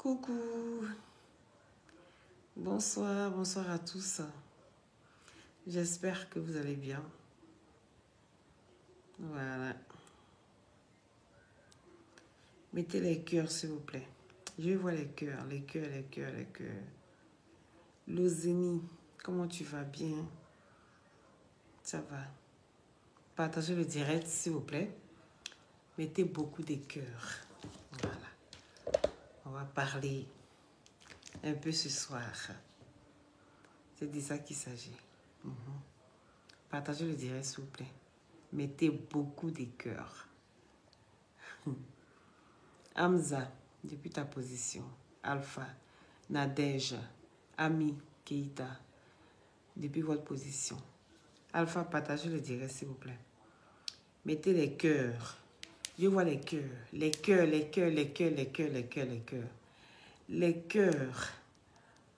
Coucou, bonsoir à tous. J'espère que vous allez bien. Voilà. Mettez les cœurs, s'il vous plaît. Je vois les cœurs. Lozeni, comment tu vas bien? Ça va. Partagez le direct, s'il vous plaît. Mettez beaucoup de cœurs. Voilà. On va parler un peu ce soir. C'est de ça qu'il s'agit. Partagez le direct, s'il vous plaît. Mettez beaucoup de cœurs. Hamza, depuis ta position. Alpha, Nadège, Ami, Keita, depuis votre position. Alpha, partagez le direct, s'il vous plaît. Mettez les cœurs. Je vois les cœurs. Les cœurs. Les cœurs.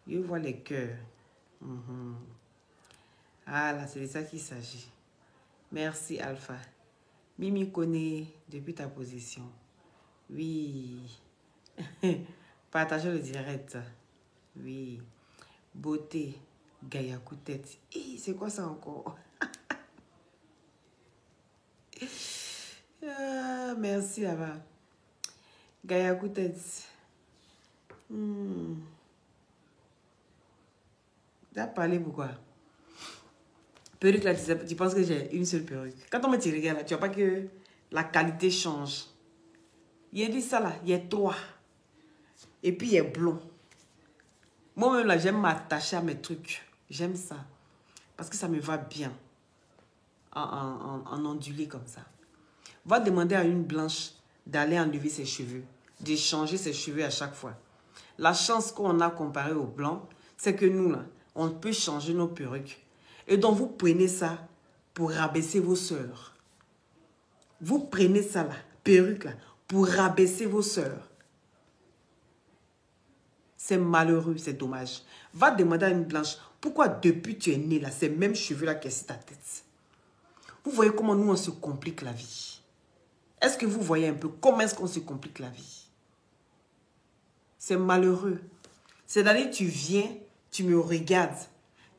Je vois les cœurs. Ah là, c'est de ça qu'il s'agit. Merci, Alpha. Mimi connaît depuis ta position. Oui. Partagez le direct. Oui. Beauté. Gaïa Koutette. C'est quoi ça encore? Merci, là-bas. Gaïa Koutette. T'as parlé pourquoi? Perruque là, tu penses que j'ai une seule perruque. Quand on me dit regarde là, tu vois pas que la qualité change. Il y a dit ça là, il y a 3. Et puis il y a blond. Moi-même là, j'aime m'attacher à mes trucs. J'aime ça. Parce que ça me va bien. En ondulé comme ça. Va demander à une blanche d'aller enlever ses cheveux. De changer ses cheveux à chaque fois. La chance qu'on a comparée au blanc, c'est que nous là, on peut changer nos perruques. Et donc vous prenez ça pour rabaisser vos sœurs. Vous prenez ça là, perruque là, pour rabaisser vos sœurs. C'est malheureux, c'est dommage. Va demander à une blanche, pourquoi depuis tu es né là, ces mêmes cheveux là qui sont sur ta tête. Vous voyez comment nous on se complique la vie. Est-ce que vous voyez un peu comment est-ce qu'on se complique la vie? C'est malheureux. C'est-à-dire tu viens, tu me regardes.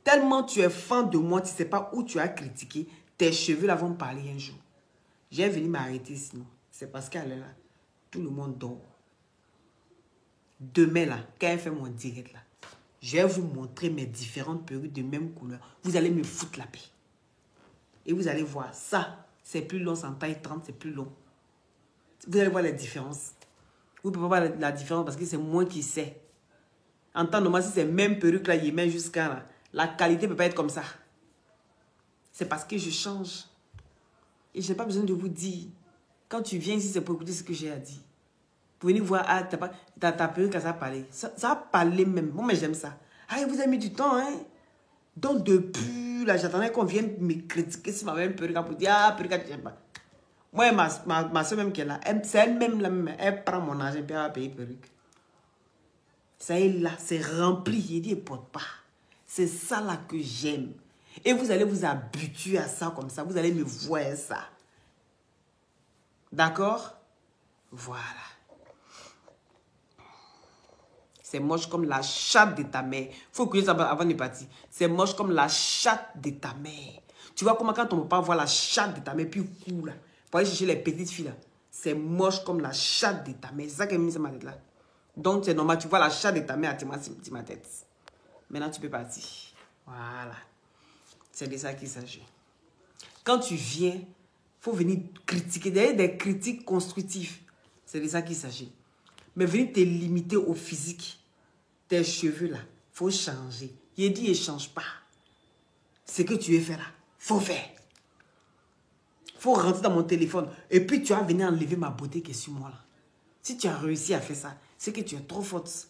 Tellement tu es fan de moi, tu ne sais pas où tu as critiqué, tes cheveux là vont parler un jour. J'ai venu m'arrêter sinon. C'est parce qu'elle est là. Tout le monde dort. Demain là, quand elle fait mon direct là, je vais vous montrer mes différentes perruques de même couleur. Vous allez me foutre la paix. Et vous allez voir, ça, c'est plus long, c'est en taille 30, c'est plus long. Vous allez voir la différence. Vous ne pouvez pas voir la différence parce que c'est moi qui sais. En temps normal, si c'est même perruque là, il met jusqu'à là, la qualité ne peut pas être comme ça. C'est parce que je change. Et je n'ai pas besoin de vous dire. Quand tu viens ici, c'est pour écouter ce que j'ai à dire. Vous venez voir, ah, ta perruque, ça a parlé. Ça a parlé même. Moi, mais j'aime ça. Ah, vous avez mis du temps, hein. Donc, depuis, là, j'attendais qu'on vienne me critiquer sur ma même perruque pour dire, ah, perruque, tu n'aimes pas. Moi, ma soeur même qui est là, c'est elle-même, elle prend mon argent et puis elle va payer perruque. Ça est là, c'est rempli. Il dit, il ne porte pas. C'est ça là que j'aime. Et vous allez vous habituer à ça comme ça. Vous allez me voir ça. D'accord? Voilà. C'est moche comme la chatte de ta mère. Il faut que ça avant de partir. C'est moche comme la chatte de ta mère. Tu vois comment quand on ne peut pas voir la chatte de ta mère, puis cool là, pour aller chercher les petites filles là. C'est moche comme la chatte de ta mère. C'est ça qui a mis sur ma tête là. Donc c'est normal, tu vois la chatte de ta mère à ma tête. Maintenant tu peux partir. Voilà. C'est de ça qu'il s'agit. Quand tu viens, il faut venir critiquer. D'ailleurs, des critiques constructives. C'est de ça qu'il s'agit. Mais venir te limiter au physique. Tes cheveux là, il faut changer. Il dit, il ne change pas. Ce que tu veux faire là, il faut faire. Il faut rentrer dans mon téléphone. Et puis tu vas venir enlever ma beauté qui est sur moi là. Si tu as réussi à faire ça, c'est que tu es trop forte.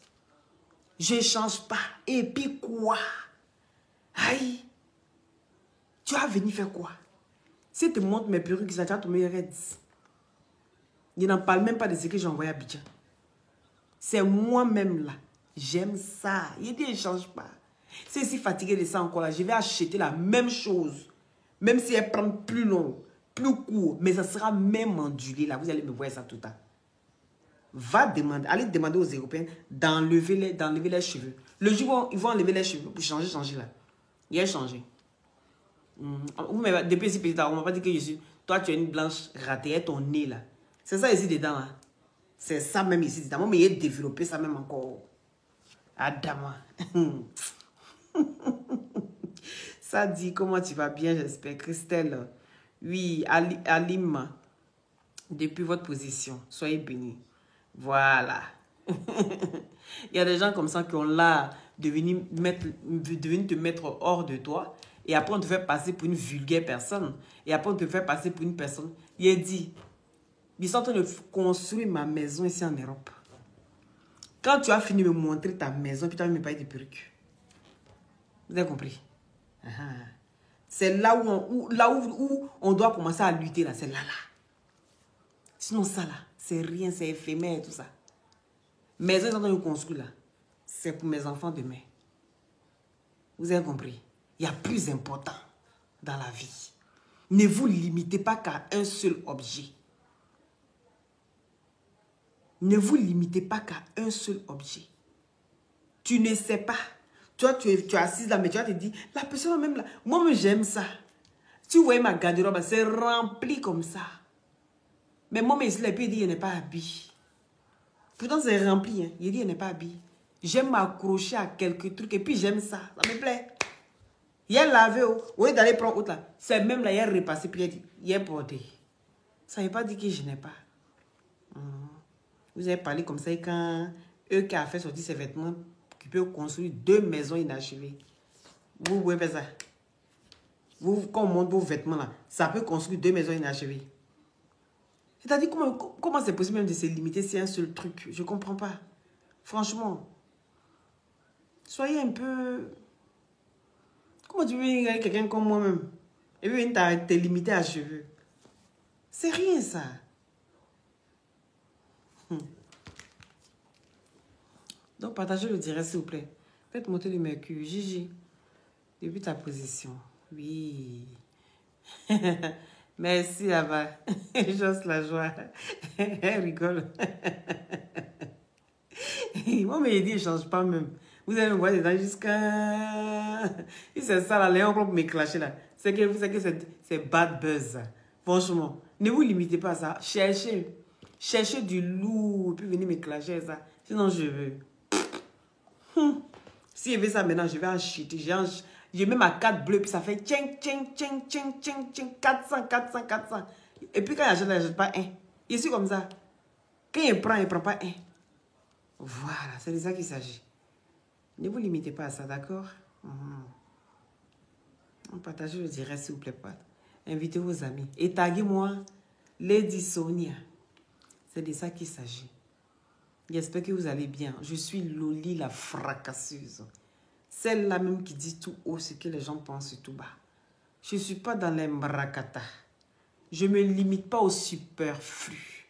Je ne change pas. Et puis quoi? Aïe. Tu vas venir faire quoi? Si tu te montres mes perruques, ça va te mettre raides. Je n'en parle même pas de ce que j'ai envoyé à Abidjan. C'est moi-même là. J'aime ça. Il dit, il ne change pas. Si si fatigué de ça encore là, je vais acheter la même chose. Même si elle prend plus long, plus court, mais ça sera même ondulé là. Vous allez me voir ça tout le temps. va demander, allez demander aux Européens d'enlever les cheveux. Le jour où ils vont enlever les cheveux pour changer là. Il a changé. Depuis ici, petit, on m'a pas dit que je suis. Toi, tu es une blanche ratée, et ton nez là. C'est ça ici dedans là. C'est ça même ici dedans. Mais il a développé ça même encore. Adama. Ça dit, comment tu vas bien, j'espère. Christelle. Oui, Alim. Depuis votre position, soyez bénis. Voilà. Il y a des gens comme ça qui ont là de venir te mettre hors de toi. Et après, on te fait passer pour une vulgaire personne. Et après, on te fait passer pour une personne. Il a dit, ils sont en train de construire ma maison ici en Europe. Quand tu as fini de me montrer ta maison, puis tu vas me parler de perruques. Vous avez compris? C'est là où on doit commencer à lutter. C'est là. Sinon, ça là, c'est rien, c'est éphémère, tout ça. Maison, ils sont en train de construire là. C'est pour mes enfants demain. Vous avez compris? Il y a plus important dans la vie. Ne vous limitez pas qu'à un seul objet. Ne vous limitez pas qu'à un seul objet. Tu ne sais pas. Toi, tu es assise là, mais tu vas te dire, la personne même là, moi, j'aime ça. Tu vois ma garde-robe, c'est rempli comme ça. Mais moi, ici, là, puis il dit, il n'est pas habillé. Pourtant, c'est rempli. Hein. Il dit, il n'est pas habillé. J'aime m'accrocher à quelques trucs et puis j'aime ça. Ça me plaît. Il a lavé, au lieu d'aller prendre autre là. C'est même là, il a repassé, puis il a dit, il a porté. Ça ne veut pas dire que je n'ai pas. Vous avez parlé comme ça et quand eux qui a fait sortir ses vêtements, qui peuvent construire 2 maisons inachevées. Vous pouvez faire ça. Vous, quand on monte vos vêtements là, ça peut construire 2 maisons inachevées. C'est-à-dire, comment c'est possible même de se limiter si un seul truc? Je ne comprends pas. Franchement. Soyez un peu... Comment tu veux regarder quelqu'un comme moi-même? Et puis, t'es limité à cheveux. C'est rien, ça. Donc, partagez le direct, s'il vous plaît. Faites monter le mercure. Gigi. Depuis ta position. Oui. Merci, là-bas. J'ose la joie. Elle rigole. Moi, mais il dit, il ne change pas même. Vous allez me voir dedans jusqu'à... Si c'est ça, là, Léon pour me clasher, là. C'est que c'est bad buzz. Franchement, ne vous limitez pas à ça. Cherchez du lourd, et puis venez me clasher, ça. Sinon, je veux. Si je veux ça maintenant, je vais en chuter. J'ai même ma carte bleue, puis ça fait tching, tching, tching, tching, tching, tching, 400, 400, 400. Et puis quand il n'achète pas un. Il est comme ça. Quand il prend pas un. Voilà, c'est de ça qu'il s'agit. Ne vous limitez pas à ça, d'accord? Partagez le direct, s'il vous plaît, pas. Invitez vos amis. Et taguez-moi Lady Sonia. C'est de ça qu'il s'agit. J'espère que vous allez bien. Je suis Loli, la fracasseuse. Celle-là même qui dit tout haut ce que les gens pensent tout bas. Je ne suis pas dans les mrakata. Je ne me limite pas au superflu.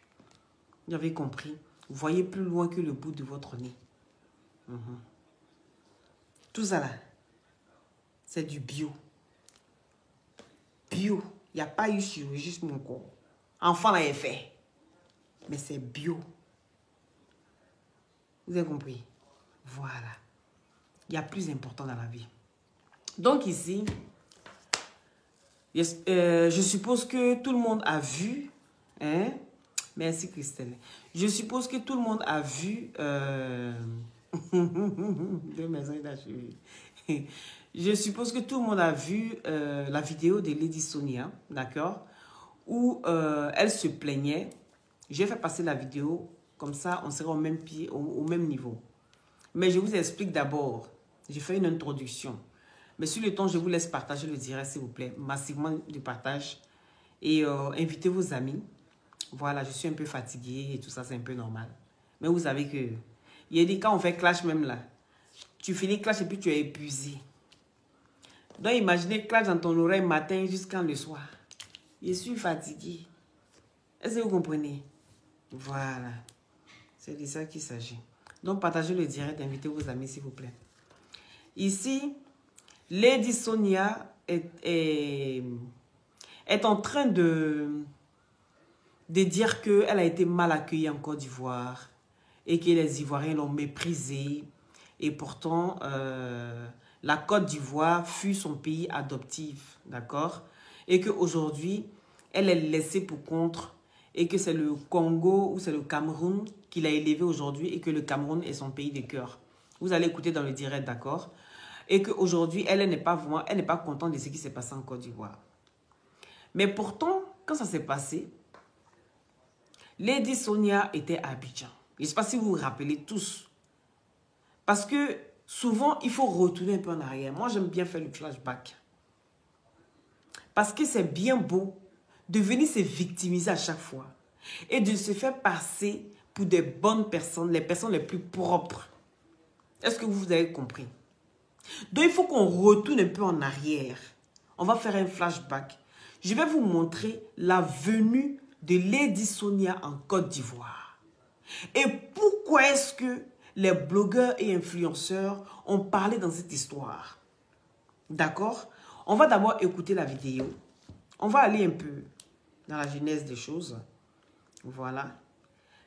Vous avez compris? Vous voyez plus loin que le bout de votre nez. Tout ça là, c'est du bio. Bio. Il n'y a pas eu chirurgie sur mon corps. Enfant l'a fait. Mais c'est bio. Vous avez compris? Voilà. Il y a plus important dans la vie. Donc ici, je suppose que tout le monde a vu. Hein? Merci Christelle. Je suppose que tout le monde a vu... Deux maisons inachevées. Je suppose que tout le monde a vu la vidéo de Lady Sonia, d'accord? Où elle se plaignait. J'ai fait passer la vidéo, comme ça on sera au même pied, au même niveau. Mais je vous explique d'abord. J'ai fait une introduction. Mais sur le temps, je vous laisse partager le direct, s'il vous plaît. Massivement de partage. Et invitez vos amis. Voilà, je suis un peu fatiguée et tout ça, c'est un peu normal. Mais vous savez que... Il a dit, quand on fait clash même là, tu finis clash et puis tu es épuisé. Donc imaginez clash dans ton oreille matin jusqu'à le soir. Je suis fatiguée. Est-ce que vous comprenez? Voilà. C'est de ça qu'il s'agit. Donc partagez le direct, invitez vos amis s'il vous plaît. Ici, Lady Sonia est en train de dire qu'elle a été mal accueillie en Côte d'Ivoire. et que les Ivoiriens l'ont méprisée. Et pourtant, la Côte d'Ivoire fut son pays adoptif, d'accord? Et qu'aujourd'hui, elle est laissée pour compte et que c'est le Congo ou c'est le Cameroun qui l'a élevée aujourd'hui et que le Cameroun est son pays de cœur. Vous allez écouter dans le direct, d'accord? Et qu'aujourd'hui, elle n'est pas contente de ce qui s'est passé en Côte d'Ivoire. Mais pourtant, quand ça s'est passé, Lady Sonia était à Abidjan. Je ne sais pas si vous vous rappelez tous. Parce que souvent, il faut retourner un peu en arrière. Moi, j'aime bien faire le flashback. Parce que c'est bien beau de venir se victimiser à chaque fois. Et de se faire passer pour des bonnes personnes, les personnes les plus propres. Est-ce que vous avez compris? Donc, il faut qu'on retourne un peu en arrière. On va faire un flashback. Je vais vous montrer la venue de Lady Sonia en Côte d'Ivoire. Et pourquoi est-ce que les blogueurs et influenceurs ont parlé dans cette histoire? D'accord? On va d'abord écouter la vidéo. On va aller un peu dans la genèse des choses. Voilà.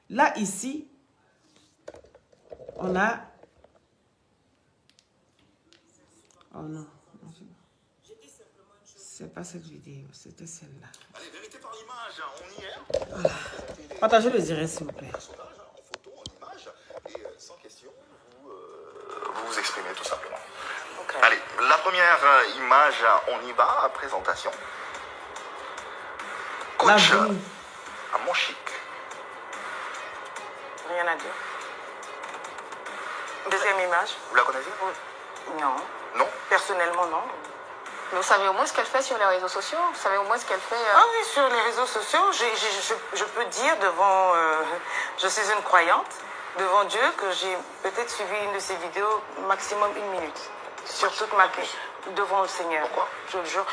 Là, ici, on a... Oh non. C'est pas cette vidéo, c'était celle-là. Allez, vérité par l'image, on y est. Voilà. Partagez le direct, s'il vous plaît. En photo, en image, et sans question, vous vous exprimez tout simplement. Okay. Allez, la première image, on y va, présentation. Coach à mon chic. Rien à dire. Deuxième image. Vous la connaissez? Non. Non? Personnellement, non. Mais vous savez au moins ce qu'elle fait sur les réseaux sociaux? Vous savez au moins ce qu'elle fait Ah oui, sur les réseaux sociaux, je peux dire devant... je suis une croyante, devant Dieu, que j'ai peut-être suivi une de ses vidéos maximum 1 minute. Sur toute ma vie, devant le Seigneur. Pourquoi? Je le jure.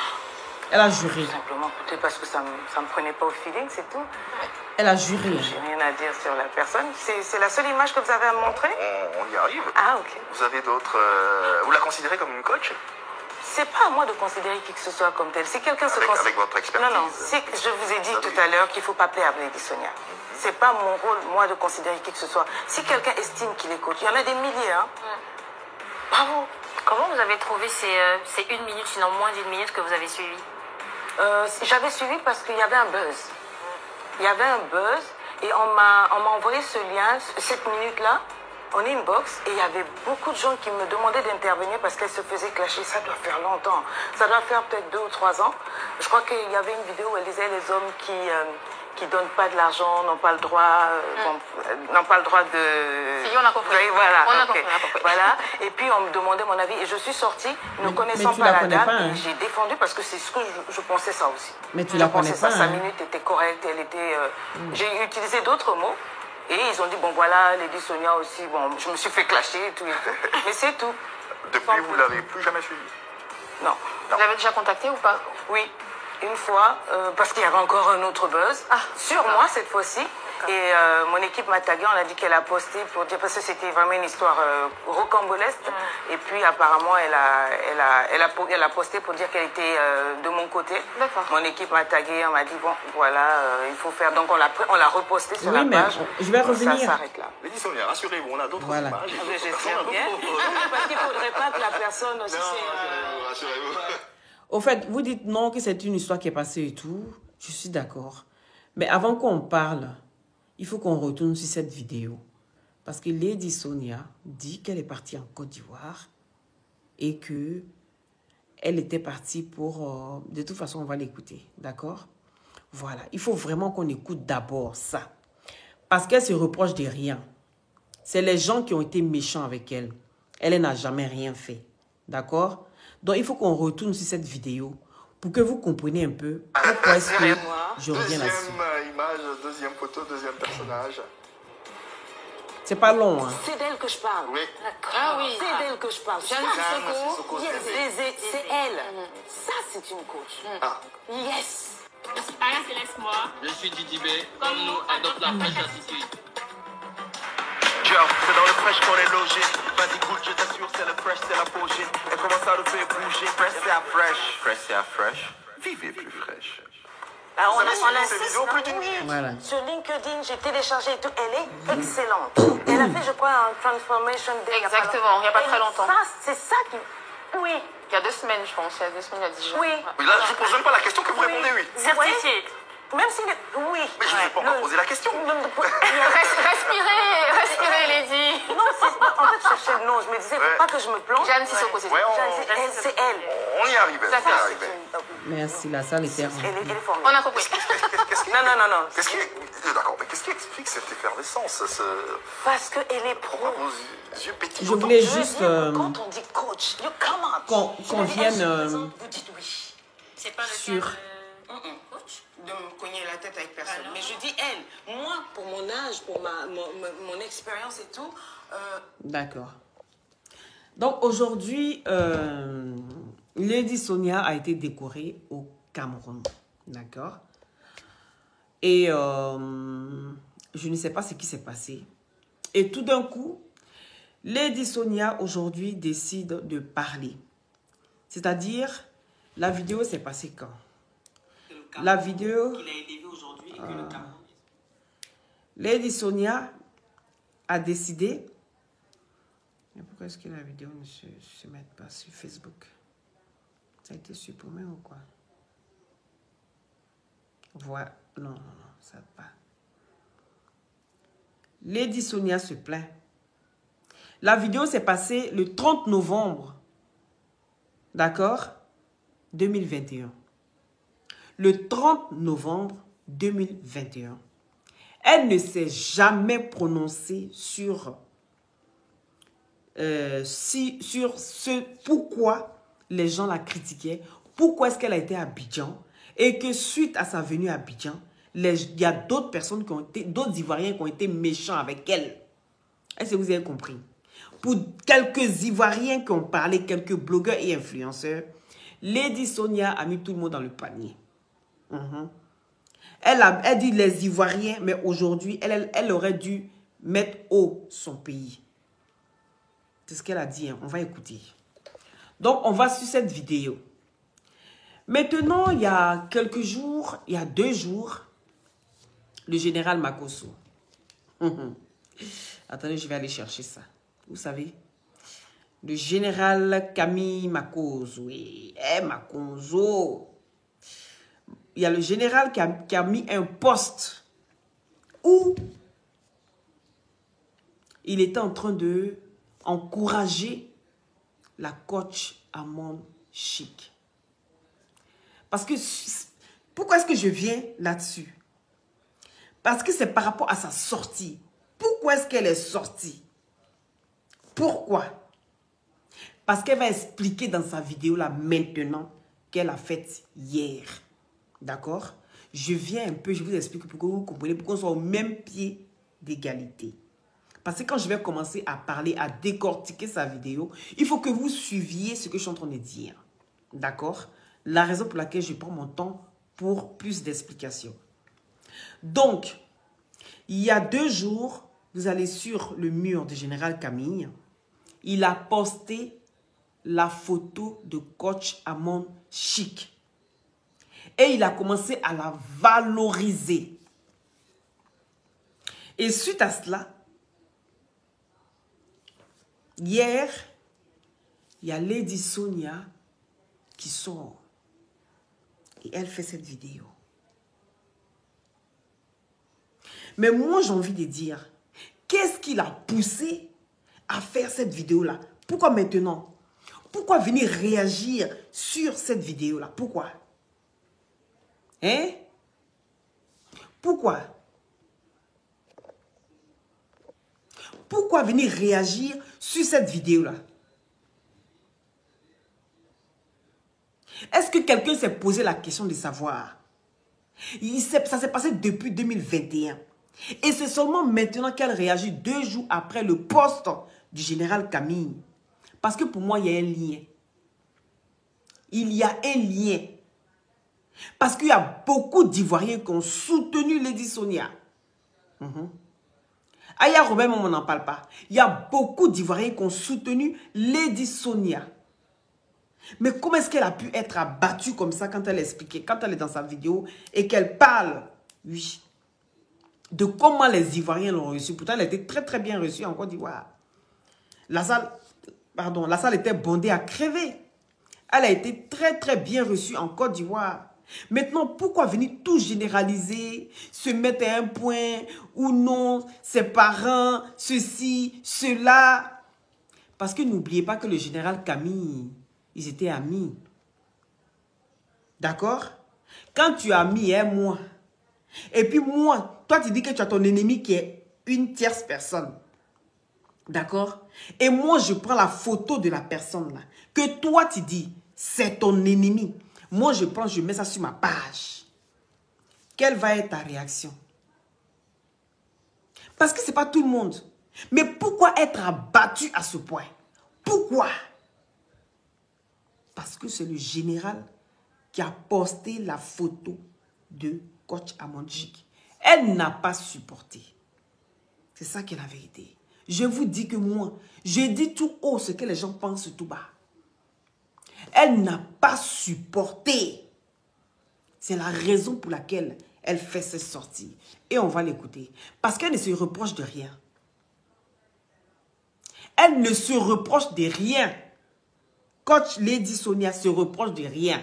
Elle a juré. Tout simplement, peut-être parce que ça me prenait pas au feeling, c'est tout. Elle a juré. J'ai rien à dire sur la personne. C'est la seule image que vous avez à me montrer? On y arrive. Ah, ok. Vous avez d'autres... vous la considérez comme une coach? C'est pas à moi de considérer qui que ce soit comme tel. Si quelqu'un se considère... Avec votre expertise. Non, je vous ai dit tout à l'heure qu'il ne faut pas plaire à Lady Sonia. C'est pas mon rôle, moi, de considérer qui que ce soit. Si quelqu'un estime qu'il est coach, il y en a des milliers, hein. Bravo. Comment vous avez trouvé ces 1 minute, sinon moins d'1 minute que vous avez suivi? J'avais suivi parce qu'il y avait un buzz. Il y avait un buzz et on m'a envoyé ce lien, cette minute-là, en inbox, et il y avait beaucoup de gens qui me demandaient d'intervenir parce qu'elle se faisait clasher. Ça doit faire longtemps. Ça doit faire peut-être 2 ou 3 ans. Je crois qu'il y avait une vidéo où elle disait les hommes qui donnent pas de l'argent n'ont pas le droit, n'ont pas le droit de... Si, on a compris. Oui, voilà. On a compris. Voilà. Et puis on me demandait mon avis et je suis sortie, ne connaissant pas la dame. Hein. J'ai défendu parce que c'est ce que je pensais ça aussi. Mais tu la connais pas. Sa minute était correcte, elle était... J'ai utilisé d'autres mots. Et ils ont dit, bon voilà, Lady Sonia aussi, bon, je me suis fait clasher et tout. Mais c'est tout. Depuis, vous ne l'avez plus jamais suivi? Non. Vous l'avez déjà contacté ou pas? Oui, une fois, parce qu'il y avait encore un autre buzz. Sur moi, cette fois-ci. Et mon équipe m'a tagué, on a dit qu'elle a posté pour dire, parce que c'était vraiment une histoire rocambolesque. Et puis apparemment, elle a posté pour dire qu'elle était de mon côté. Mon équipe m'a tagué, on m'a dit, bon, voilà, il faut faire. Donc on l'a reposté sur la page. Je vais revenir. Ça s'arrête là. Lady Sonia, rassurez-vous, on a d'autres images. J'espère bien. Parce qu'il ne faudrait pas que la personne aussi... Non, rassurez-vous. Au fait, vous dites non, que c'est une histoire qui est passée et tout. Je suis d'accord. Mais avant qu'on parle, il faut qu'on retourne sur cette vidéo. Parce que Lady Sonia dit qu'elle est partie en Côte d'Ivoire et que elle était partie pour... de toute façon, on va l'écouter. D'accord? Voilà. Il faut vraiment qu'on écoute d'abord ça. Parce qu'elle se reproche de rien. C'est les gens qui ont été méchants avec elle. Elle n'a jamais rien fait. D'accord? Donc, il faut qu'on retourne sur cette vidéo pour que vous compreniez un peu pourquoi est-ce que je reviens là-dessus. Deuxième image, deuxième photo, deuxième personnage. C'est pas long, hein? C'est d'elle que je parle. Oui. Ah oui. C'est d'elle que je parle. Jeanne Sissoko. C'est elle. Ça, c'est une coach. Yes. Ariane, laisse-moi. Je suis Didi B. Comme nous, adopte la fraîche attitude. Yo, c'est dans le fresh qu'on est logé. Vas-y, cool, je t'assure, c'est le fresh, c'est l'apogée. Elle commence à le faire bouger. Fresh, c'est à fresh. Fresh, c'est à fresh. Vivez plus fraîche. Ah, Vous avez suivi ces insiste, vidéos non? plus d'une Oui. minute. Voilà. Sur LinkedIn, j'ai téléchargé et tout. Elle est excellente. Elle a fait, je crois, un Transformation Day. Exactement, il n'y a pas très longtemps. C'est ça qui... Oui. Il y a 2 semaines, je pense. Il y a 2 semaines, il y a 10 jours. Oui. Oui, là, je vous pose même pas la question que vous répondez oui. Certifié. Même si... Oui. Mais je ne vous ai pas encore posé la question. Respirez, Lady. Non, en fait, je cherchais le nom. Je me disais, il ne faut pas que je me plante. Jeanne Sissoko, c'est ça. Ouais, C'est elle. on y arrive. On y arrive. Merci, la salle était remplie. Elle est On formidable. a compris. Non. Qu'est-ce qui... D'accord, mais qu'est-ce qui explique cette effervescence Parce qu'elle est pro. Vos yeux pétillent. Je voulais Je veux juste dire que quand on dit coach, you come out. qu'on vienne Vous dites oui. C'est pas le sur... coach. De me cogner la tête avec personne. Mais je dis elle. Moi, pour mon âge, pour mon expérience et tout, D'accord. Donc aujourd'hui, Lady Sonia a été décorée au Cameroun. D'accord. Et je ne sais pas ce qui s'est passé. Et tout d'un coup, Lady Sonia aujourd'hui décide de parler. C'est-à-dire, la vidéo s'est passée quand? La vidéo... qu'il a élevé aujourd'hui et que le Cameroun. Lady Sonia a décidé... Mais pourquoi est-ce que la vidéo ne se met pas sur Facebook? Ça a été supprimé ou quoi? Voilà. Non, ça va pas. Lady Sonia se plaint. La vidéo s'est passée le 30 novembre. D'accord? 2021. Le 30 novembre 2021. Elle ne s'est jamais prononcée sur ce pourquoi les gens la critiquaient, pourquoi est-ce qu'elle a été à Abidjan, et que suite à sa venue à Abidjan, il y a d'autres personnes qui ont été, d'autres Ivoiriens qui ont été méchants avec elle. Est-ce que vous avez compris? Pour quelques Ivoiriens qui ont parlé, quelques blogueurs et influenceurs, Lady Sonia a mis tout le monde dans le panier. Elle dit les Ivoiriens, mais aujourd'hui, elle aurait dû mettre haut son pays. C'est ce qu'elle a dit, hein. On va écouter. Donc, on va sur cette vidéo. Maintenant, il y a quelques jours, il y a 2 jours, le général Makosso. Attendez, je vais aller chercher ça. Vous savez, le général Camille Makosso. Oui, Makosso. Il y a le général qui a mis un poste où il était en train de encourager la coach Amon Chic. Parce que, pourquoi est-ce que je viens là-dessus? Parce que c'est par rapport à sa sortie. Pourquoi est-ce qu'elle est sortie? Pourquoi? Parce qu'elle va expliquer dans sa vidéo là maintenant qu'elle a faite hier. D'accord? Je viens un peu, je vous explique pour que vous compreniez, pour qu'on soit au même pied d'égalité. Parce que quand je vais commencer à parler, à décortiquer sa vidéo, il faut que vous suiviez ce que je suis en train de dire. D'accord? La raison pour laquelle je prends mon temps pour plus d'explications. Donc, il y a 2 jours, vous allez sur le mur du général Camille. Il a posté la photo de coach Amon Chic. Et il a commencé à la valoriser. Et suite à cela, hier, il y a Lady Sonia qui sort. Et elle fait cette vidéo. Mais moi, j'ai envie de dire, qu'est-ce qui l'a poussé à faire cette vidéo-là? Pourquoi maintenant? Pourquoi venir réagir sur cette vidéo-là? Pourquoi? Hein? Pourquoi? Pourquoi venir réagir sur cette vidéo-là? Est-ce que quelqu'un s'est posé la question de savoir? Ça s'est passé depuis 2021. Et c'est seulement maintenant qu'elle réagit 2 jours après le poste du général Camille. Parce que pour moi, il y a un lien. Il y a un lien. Parce qu'il y a beaucoup d'Ivoiriens qui ont soutenu Lady Sonia. Aya Robert, on n'en parle pas. Il y a beaucoup d'Ivoiriens qui ont soutenu Lady Sonia. Mais comment est-ce qu'elle a pu être abattue comme ça quand elle expliquait, quand elle est dans sa vidéo et qu'elle parle, oui, de comment les Ivoiriens l'ont reçue. Pourtant, elle était très très bien reçue en Côte d'Ivoire. La salle était bondée à crever. Elle a été très très bien reçue en Côte d'Ivoire. Maintenant, pourquoi venir tout généraliser, se mettre à un point où non, ses parents, ceci, cela? Parce que n'oubliez pas que le général Camille, ils étaient amis. D'accord? Quand tu as mis un mois, et puis moi, toi tu dis que tu as ton ennemi qui est une tierce personne. D'accord? Et moi, je prends la photo de la personne là, que toi tu dis, c'est ton ennemi. Moi, je prends, je mets ça sur ma page. Quelle va être ta réaction? Parce que ce n'est pas tout le monde. Mais pourquoi être abattu à ce point? Pourquoi? Parce que c'est le général qui a posté la photo de coach Amandjik. Elle n'a pas supporté. C'est ça qui est la vérité. Je vous dis que moi, je dis tout haut ce que les gens pensent tout bas. Elle n'a pas supporté. C'est la raison pour laquelle elle fait cette sortie. Et on va l'écouter. Parce qu'elle ne se reproche de rien. Elle ne se reproche de rien. Coach Lady Sonia se reproche de rien.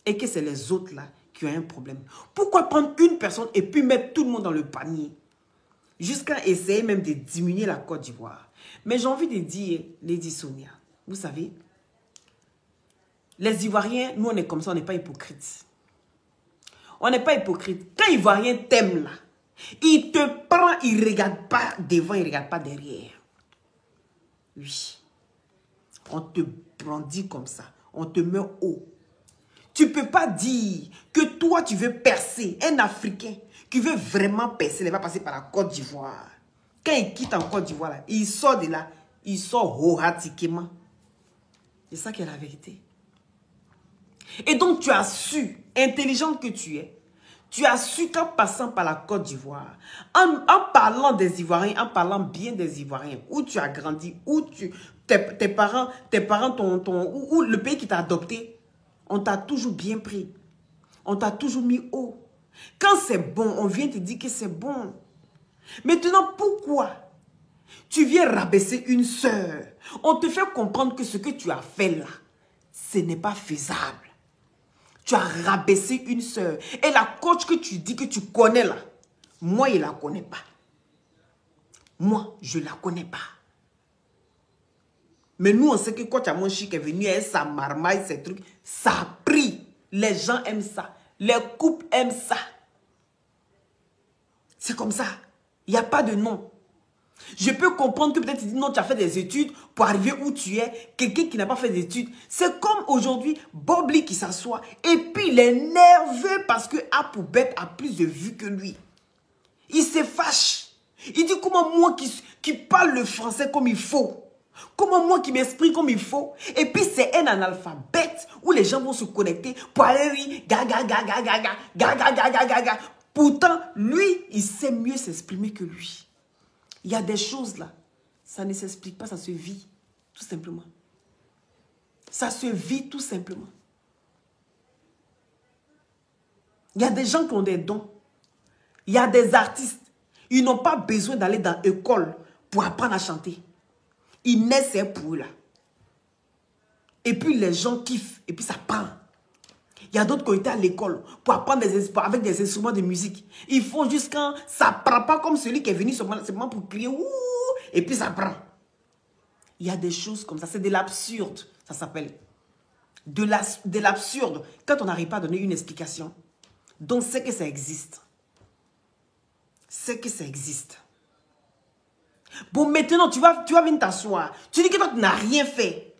Et que c'est les autres là qui ont un problème. Pourquoi prendre une personne et puis mettre tout le monde dans le panier? Jusqu'à essayer même de diminuer la Côte d'Ivoire. Mais j'ai envie de dire, Lady Sonia, vous savez, les Ivoiriens, nous on est comme ça, on n'est pas hypocrites. On n'est pas hypocrite. Quand Ivoirien t'aime là, il te prend, il ne regarde pas devant, il ne regarde pas derrière. Oui. On te brandit comme ça. On te met haut. Tu ne peux pas dire que toi tu veux percer. Un Africain qui veut vraiment percer, il va passer par la Côte d'Ivoire. Quand il quitte en Côte d'Ivoire, là, il sort de là, il sort horatiquement. C'est ça qui est la vérité. Et donc tu as su, intelligente que tu as su qu'en passant par la Côte d'Ivoire, en parlant des Ivoiriens, en parlant bien des Ivoiriens, où tu as grandi, où tes parents, ou le pays qui t'a adopté, on t'a toujours bien pris. On t'a toujours mis haut. Quand c'est bon, on vient te dire que c'est bon. Maintenant, pourquoi tu viens rabaisser une sœur? On te fait comprendre que ce que tu as fait là, ce n'est pas faisable. Tu as rabaissé une sœur. Et la coach que tu dis que tu connais là, moi, je ne la connais pas. Moi, je ne la connais pas. Mais nous, on sait que coach Amandjik est venu avec sa marmaille, ces trucs. Ça a pris. Les gens aiment ça. Les couples aiment ça. C'est comme ça. Il n'y a pas de nom. Je peux comprendre que peut-être tu dis non, tu as fait des études pour arriver où tu es. Quelqu'un qui n'a pas fait d'études. C'est comme aujourd'hui, Bob Lee qui s'assoit et puis il est nerveux parce que Apoubet a plus de vues que lui. Il se fâche. Il dit comment moi qui parle le français comme il faut. Comment moi qui m'exprime comme il faut. Et puis c'est un analphabète où les gens vont se connecter pour aller rire. Gaga, gaga, gaga, gaga, gaga, gaga. Pourtant, lui, il sait mieux s'exprimer que lui. Il y a des choses là, ça ne s'explique pas, ça se vit, tout simplement. Ça se vit tout simplement. Il y a des gens qui ont des dons. Il y a des artistes. Ils n'ont pas besoin d'aller dans l'école pour apprendre à chanter. Ils naissent pour eux là. Et puis les gens kiffent, et puis ça prend. Il y a d'autres qui ont été à l'école pour apprendre avec des instruments de musique. Ils font jusqu'à... Ça ne prend pas comme celui qui est venu seulement pour crier. Ouh, et puis ça prend. Il y a des choses comme ça. C'est de l'absurde, ça s'appelle. De l'absurde. Quand on n'arrive pas à donner une explication. Donc c'est que ça existe. C'est que ça existe. Bon, maintenant, tu vas venir t'asseoir. Tu dis que toi, tu n'as rien fait.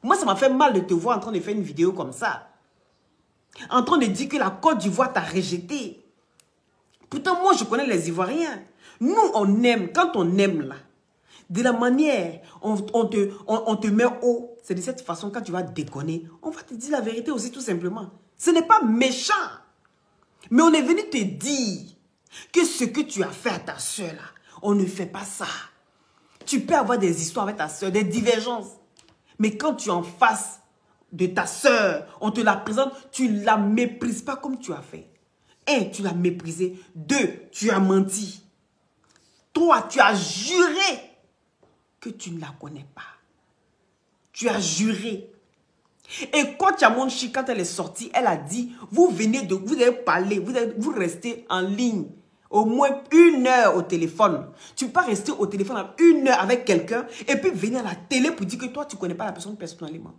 Moi, ça m'a fait mal de te voir en train de faire une vidéo comme ça. En train de dire que la Côte d'Ivoire t'a rejeté. Pourtant, moi, je connais les Ivoiriens. Nous, on aime. Quand on aime, là, de la manière, on te met haut. C'est de cette façon, quand tu vas déconner, on va te dire la vérité aussi, tout simplement. Ce n'est pas méchant. Mais on est venu te dire que ce que tu as fait à ta soeur, là, on ne fait pas ça. Tu peux avoir des histoires avec ta soeur, des divergences. Mais quand tu es en face, de ta soeur, on te la présente, tu ne la méprises pas comme tu as fait. 1, tu l'as méprisée. 2, tu as menti. 3, tu as juré que tu ne la connais pas. Tu as juré. Et quand Tiamonchi, quand elle est sortie, elle a dit, vous avez parlé, vous restez en ligne au moins 1 heure au téléphone. Tu ne peux pas rester au téléphone 1 heure avec quelqu'un et puis venir à la télé pour dire que toi, tu ne connais pas la personne personnellement.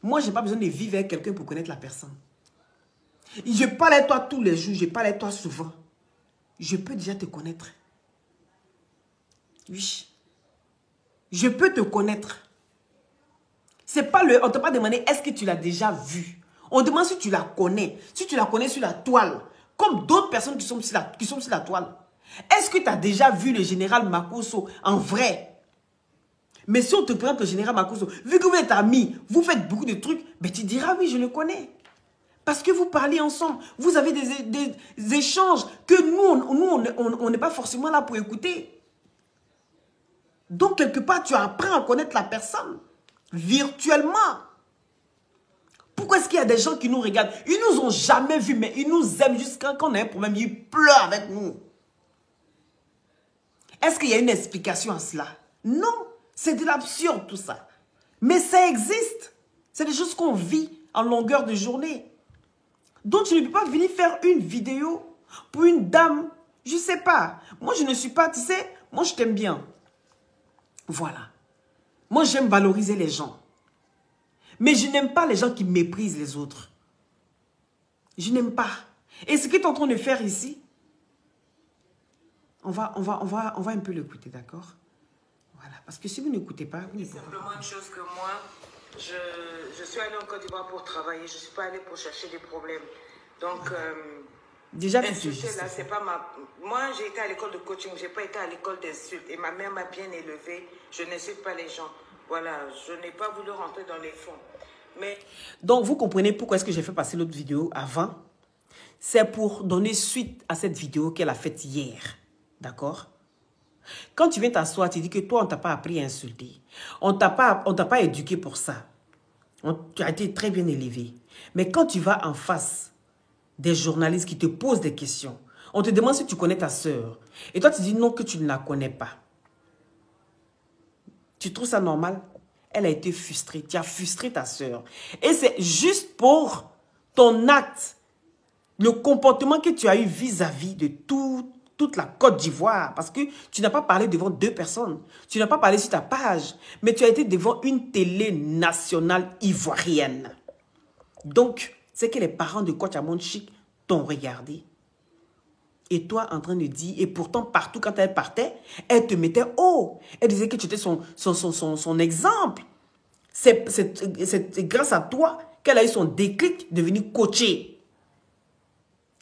Moi, je n'ai pas besoin de vivre avec quelqu'un pour connaître la personne. Je parle avec toi tous les jours, je parle avec toi souvent. Je peux déjà te connaître. Oui. Je peux te connaître. C'est pas on ne t'a pas demandé est-ce que tu l'as déjà vu. On demande si tu la connais. Si tu la connais sur la toile. Comme d'autres personnes qui sont sur la toile. Est-ce que tu as déjà vu le général Makosso en vrai? Mais si on te présente le général Makosso, vu que vous êtes amis, vous faites beaucoup de trucs, ben tu diras oui, je le connais. Parce que vous parlez ensemble. Vous avez des échanges que nous, on n'est pas forcément là pour écouter. Donc, quelque part, tu apprends à connaître la personne. Virtuellement. Pourquoi est-ce qu'il y a des gens qui nous regardent? Ils nous ont jamais vus, mais ils nous aiment jusqu'à quand on a un problème. Ils pleurent avec nous. Est-ce qu'il y a une explication à cela? Non. C'est de l'absurde tout ça. Mais ça existe. C'est des choses qu'on vit en longueur de journée. Donc, tu ne peux pas venir faire une vidéo pour une dame. Je ne sais pas. Moi, je ne suis pas, tu sais, moi, je t'aime bien. Voilà. Moi, j'aime valoriser les gens. Mais je n'aime pas les gens qui méprisent les autres. Je n'aime pas. Et ce que tu es en train de faire ici, on va un peu l'écouter, d'accord? Voilà. Parce que si vous n'écoutez pas, vous ne pouvez pas. Simplement une chose que moi, je suis allée en Côte d'Ivoire pour travailler. Je ne suis pas allée pour chercher des problèmes. Donc, déjà, insulter là, c'est pas ma... Moi, j'ai été à l'école de coaching. Je n'ai pas été à l'école d'insulte. Et ma mère m'a bien élevée. Je n'insulte pas les gens. Voilà, je n'ai pas voulu rentrer dans les fonds. Mais... Donc, vous comprenez pourquoi est-ce que j'ai fait passer l'autre vidéo avant? C'est pour donner suite à cette vidéo qu'elle a faite hier. D'accord? Quand tu viens t'asseoir, tu dis que toi, on ne t'a pas appris à insulter. On ne t'a pas éduqué pour ça. Tu as été très bien élevé. Mais quand tu vas en face des journalistes qui te posent des questions, on te demande si tu connais ta sœur. Et toi, tu dis non, que tu ne la connais pas. Tu trouves ça normal? Elle a été frustrée. Tu as frustré ta sœur. Et c'est juste pour ton acte, le comportement que tu as eu vis-à-vis de toute la Côte d'Ivoire. Parce que tu n'as pas parlé devant 2 personnes. Tu n'as pas parlé sur ta page. Mais tu as été devant une télé nationale ivoirienne. Donc, c'est que les parents de Coach Amonchi t'ont regardé. Et toi, en train de dire, et pourtant, partout quand elle partait, elle te mettait haut. Elle disait que tu étais son exemple. C'est grâce à toi qu'elle a eu son déclic de venir coacher.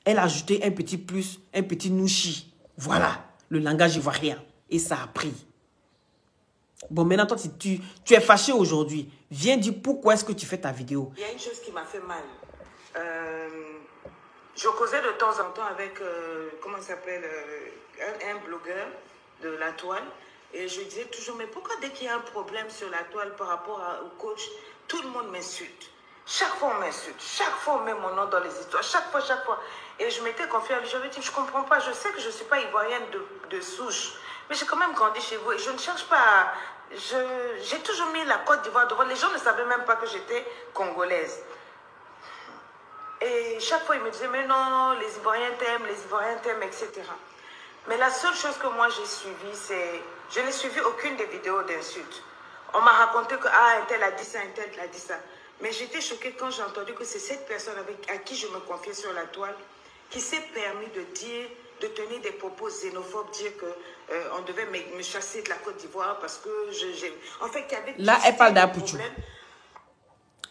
Elle a ajouté un petit plus, un petit nouchi. Voilà, le langage ivoirien. Et ça a pris. Bon, maintenant, toi, tu es fâché aujourd'hui. Viens dire pourquoi est-ce que tu fais ta vidéo. Il y a une chose qui m'a fait mal. Je causais de temps en temps avec, comment ça s'appelle, un blogueur de la toile. Et je disais toujours, mais pourquoi dès qu'il y a un problème sur la toile par rapport au coach, tout le monde m'insulte. Chaque fois on m'insulte, chaque fois on met mon nom dans les histoires, chaque fois. Et je m'étais confiée à lui, j'avais dit, je ne comprends pas, je sais que je ne suis pas ivoirienne de souche, mais j'ai quand même grandi chez vous et je ne cherche pas à... J'ai toujours mis la Côte d'Ivoire devant, les gens ne savaient même pas que j'étais congolaise. Et chaque fois, il me disait, mais non, les Ivoiriens t'aiment, etc. Mais la seule chose que moi j'ai suivie, c'est... Je n'ai suivi aucune des vidéos d'insultes. On m'a raconté que, un tel a dit ça, un tel a dit ça. Mais j'étais choquée quand j'ai entendu que c'est cette personne à qui je me confiais sur la toile qui s'est permis de tenir des propos xénophobes, dire qu'on devait me chasser de la Côte d'Ivoire parce que en fait, il y avait... Là, elle parle d'Apouchou.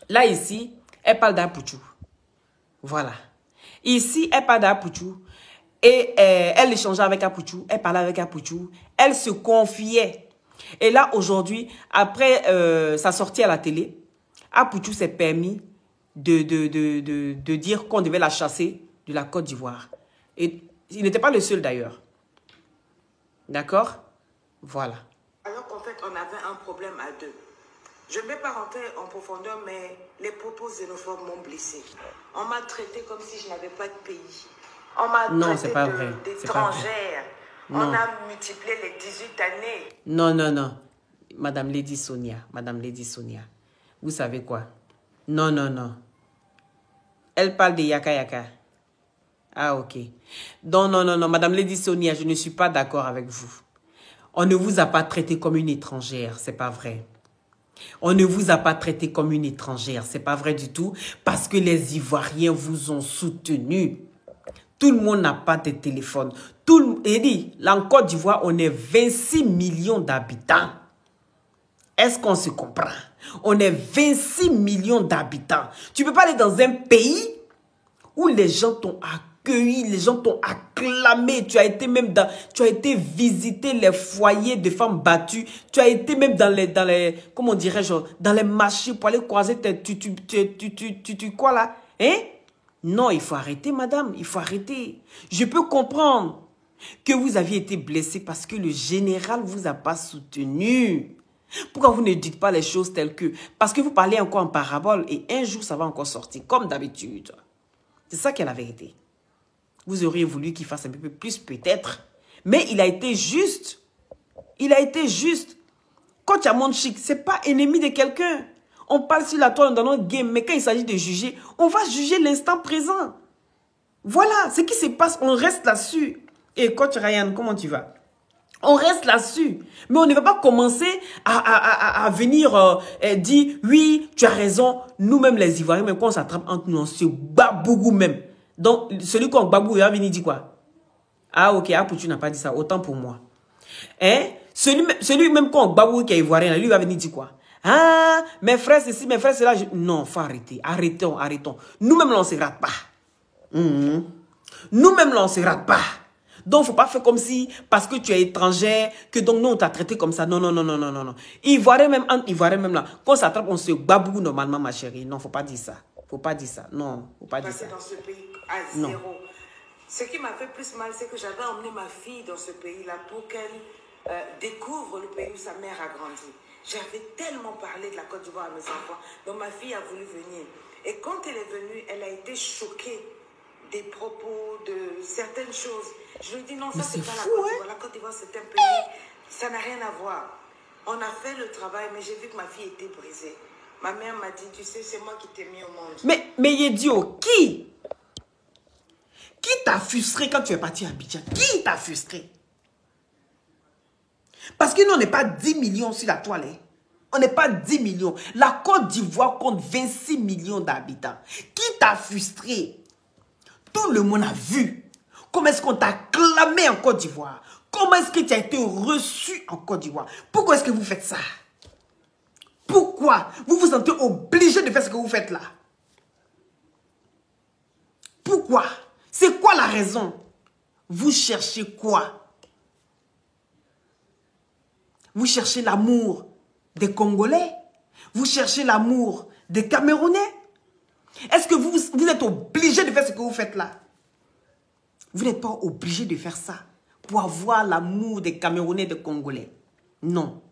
Là, ici, elle parle d'Apouchou. Voilà. Ici, elle parle d'Apouchou. Et elle échangeait avec Apouchou. Elle parlait avec Apouchou. Elle se confiait. Et là, aujourd'hui, après sa sortie à la télé, Apouchou s'est permis de dire qu'on devait la chasser de la Côte d'Ivoire. Et il n'était pas le seul d'ailleurs. D'accord? Voilà. Alors qu'en fait, on avait un problème à deux. Je ne vais pas rentrer en profondeur, mais les propos xénophobes m'ont blessé. On m'a traité comme si je n'avais pas de pays. On m'a traité d'étrangère. On a multiplié les 18 années. Non, non, non. Madame Lady Sonia, vous savez quoi? Non, non, non. Elle parle de Yaka Yaka. Ah, ok. Non, non, non, non. Madame Lady Sonia, je ne suis pas d'accord avec vous. On ne vous a pas traité comme une étrangère, c'est pas vrai. On ne vous a pas traité comme une étrangère, c'est pas vrai du tout, parce que les Ivoiriens vous ont soutenu. Tout le monde n'a pas de téléphone. Là, en Côte d'Ivoire, on est 26 millions d'habitants. Est-ce qu'on se comprend? On est 26 millions d'habitants. Tu ne peux pas aller dans un pays où les gens t'ont accueilli, les gens t'ont acclamé. Tu as été visiter les foyers de femmes battues. Tu as été même dans les comment dirais-je, dans les marchés pour aller croiser quoi là? Hein? Non, il faut arrêter, madame. Il faut arrêter. Je peux comprendre que vous aviez été blessé parce que le général ne vous a pas soutenu. Pourquoi vous ne dites pas les choses telles que... Parce que vous parlez encore en parabole et un jour, ça va encore sortir, comme d'habitude. C'est ça qui est la vérité. Vous auriez voulu qu'il fasse un peu plus, peut-être. Mais il a été juste. Il a été juste. Quand tu as mon chic, ce n'est pas ennemi de quelqu'un. On parle sur la toile dans notre game, mais quand il s'agit de juger, on va juger l'instant présent. Voilà, ce qui se passe, on reste là-dessus. Et coach Ryan, comment tu vas? On reste là-dessus. Mais on ne va pas commencer à venir dire, oui, tu as raison. Nous-mêmes, les Ivoiriens, même quand on s'attrape entre nous, on se bat beaucoup même. Donc, celui qu'on babou, il va venir dire quoi? Ah, ok, tu n'as pas dit ça. Autant pour moi. Hein? Celui même qu'on babou qui est Ivoirien, lui, il va venir dire quoi? Ah, mes frères, c'est ci, mes frères, c'est là. Non, il faut arrêter. Arrêtons. Nous-mêmes, on ne se rate pas. Nous-mêmes, on ne se rate pas. Donc, il ne faut pas faire comme si, parce que tu es étranger, que donc nous, on t'a traité comme ça. Non. Ivoirien même là, quand on s'attrape, on se babou normalement, ma chérie. Non, il ne faut pas dire ça. Non, il ne faut pas dire ça. Dans ce pays à zéro. Non. Ce qui m'a fait plus mal, c'est que j'avais emmené ma fille dans ce pays-là pour qu'elle découvre le pays où sa mère a grandi. J'avais tellement parlé de la Côte d'Ivoire à mes enfants. Donc, ma fille a voulu venir. Et quand elle est venue, elle a été choquée des propos, de certaines choses. Je lui ai dit non, ça c'est pas la Côte d'Ivoire. La Côte d'Ivoire c'est un pays, ça n'a rien à voir. On a fait le travail, mais j'ai vu que ma fille était brisée. Ma mère m'a dit, tu sais, c'est moi qui t'ai mis au monde. Mais Yedio, qui t'a frustré quand tu es parti à Abidjan? Qui t'a frustré? Parce que nous, on n'est pas 10 millions sur la toile. Hein? On n'est pas 10 millions. La Côte d'Ivoire compte 26 millions d'habitants. Qui t'a frustré? Tout le monde a vu. Comment est-ce qu'on t'a acclamé en Côte d'Ivoire? Comment est-ce que tu as été reçu en Côte d'Ivoire? Pourquoi est-ce que vous faites ça? Pourquoi vous vous sentez obligé de faire ce que vous faites là? Pourquoi? C'est quoi la raison? Vous cherchez quoi? Vous cherchez l'amour des Congolais? Vous cherchez l'amour des Camerounais? Est-ce que vous êtes obligé de faire ce que vous faites là? Vous n'êtes pas obligé de faire ça pour avoir l'amour des Camerounais et des Congolais. Non.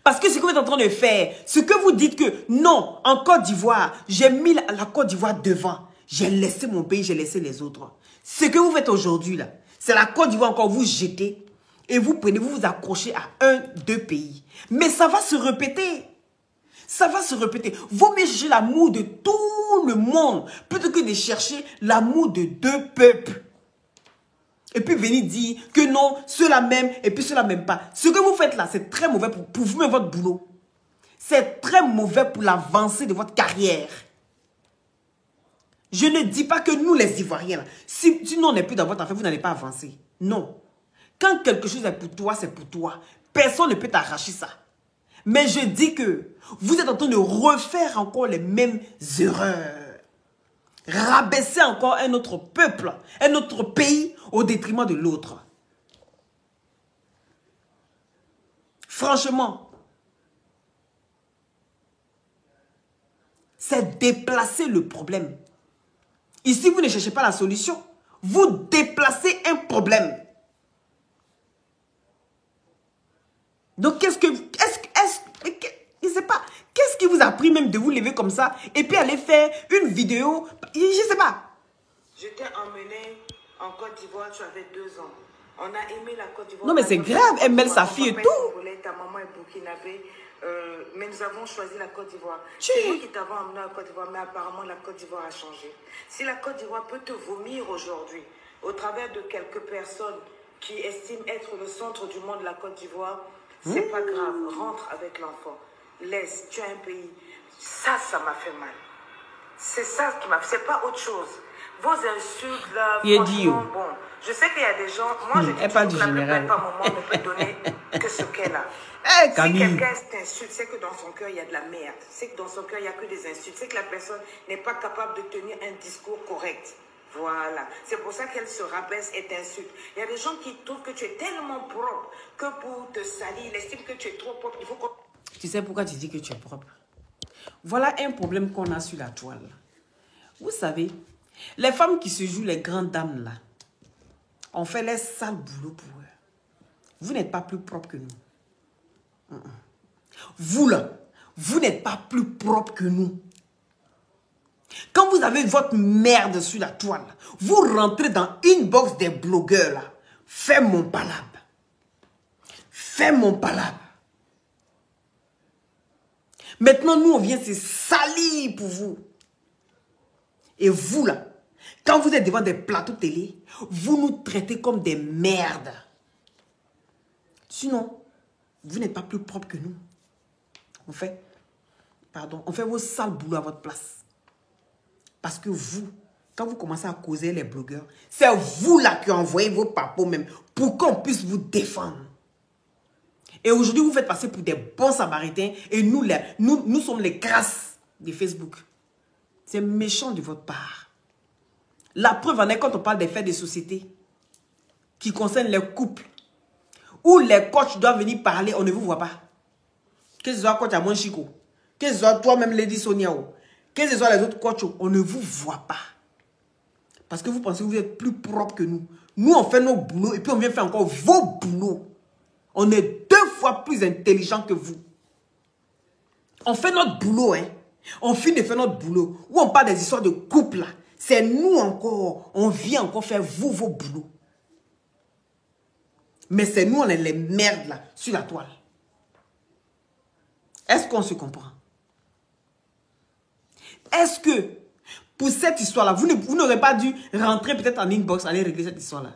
Parce que ce que vous êtes en train de faire, ce que vous dites que non, en Côte d'Ivoire, j'ai mis la Côte d'Ivoire devant. J'ai laissé mon pays, j'ai laissé les autres. Ce que vous faites aujourd'hui là, c'est la Côte d'Ivoire encore vous jetez et vous prenez, vous vous accrochez à 2 pays. Mais ça va se répéter. Ça va se répéter. Vaut mieux chercher l'amour de tout le monde plutôt que de chercher l'amour de 2 peuples. Et puis venir dire que non, ceux-là même et puis ceux-là même pas. Ce que vous faites là, c'est très mauvais pour vous-même votre boulot. C'est très mauvais pour l'avancée de votre carrière. Je ne dis pas que nous les Ivoiriens, là, si nous on n'est plus dans votre affaire, vous n'allez pas avancer. Non. Quand quelque chose est pour toi, c'est pour toi. Personne ne peut t'arracher ça. Mais je dis que vous êtes en train de refaire encore les mêmes erreurs. Rabaisser encore un autre peuple, un autre pays au détriment de l'autre. Franchement, c'est déplacer le problème. Ici, vous ne cherchez pas la solution. Vous déplacez un problème. Donc, qu'est-ce que... Il ne s'est pas a pris même de vous lever comme ça et puis aller faire une vidéo? Je sais pas. Je t'ai emmené en Côte d'Ivoire, tu avais 2 ans. On a aimé la Côte d'Ivoire. Non, mais c'est grave, elle mêle sa fille et tout. Ta maman est burkinabé, mais nous avons choisi la Côte d'Ivoire. Tu- C'est nous qui t'avons emmené en Côte d'Ivoire, mais apparemment la Côte d'Ivoire a changé. Si la Côte d'Ivoire peut te vomir aujourd'hui, au travers de quelques personnes qui estiment être le centre du monde, la Côte d'Ivoire, c'est pas grave. Rentre avec l'enfant. Laisse, tu as un pays. Ça m'a fait mal. C'est ça qui m'a fait. C'est pas autre chose. Vos insultes là, Il est franchement, dit, oh. bon. Je sais qu'il y a des gens. Moi, je dis elle parle toujours du que la général. plupart du moment ne peut donner que ce qu'elle a. Eh, Si Camille. quelqu'un t'insulte, c'est que dans son cœur, il y a de la merde. C'est que dans son cœur, il n'y a que des insultes. C'est que la personne n'est pas capable de tenir un discours correct. Voilà. C'est pour ça qu'elle se rabaisse et t'insulte. Il y a des gens qui trouvent que tu es tellement propre que pour te salir, ils estiment que tu es trop propre. Il faut qu'on... Tu sais pourquoi tu dis que tu es propre? Voilà un problème qu'on a sur la toile. Vous savez, les femmes qui se jouent les grandes dames là, on fait les sales boulots pour eux. Vous n'êtes pas plus propre que nous. Vous là, vous n'êtes pas plus propre que nous. Quand vous avez votre merde sur la toile, vous rentrez dans une box des blogueurs là. Fais mon palabre. Fais mon palabre. Maintenant, nous, on vient se salir pour vous. Et vous, là, quand vous êtes devant des plateaux télé, vous nous traitez comme des merdes. Sinon, vous n'êtes pas plus propre que nous. On fait vos sales boulots à votre place. Parce que vous, quand vous commencez à causer les blogueurs, c'est vous là qui envoyez vos papos même pour qu'on puisse vous défendre. Et aujourd'hui, vous faites passer pour des bons samaritains et nous sommes les crasses de Facebook. C'est méchant de votre part. La preuve en est quand on parle des faits de société qui concernent les couples où les coachs doivent venir parler, on ne vous voit pas. Que ce soit coach Amon Chico, que ce soit toi-même Lady Sonia, que ce soit les autres coachs, on ne vous voit pas. Parce que vous pensez que vous êtes plus propre que nous. Nous, on fait nos boulots et puis on vient faire encore vos boulots. On est 2 fois plus intelligents que vous. On fait notre boulot, hein. On finit de faire notre boulot. Où on parle des histoires de couple, là. C'est nous encore. On vient encore faire vos boulots. Mais c'est nous, on est les merdes, là, sur la toile. Est-ce qu'on se comprend? Est-ce que, pour cette histoire-là, vous n'aurez pas dû rentrer peut-être en inbox, aller régler cette histoire-là?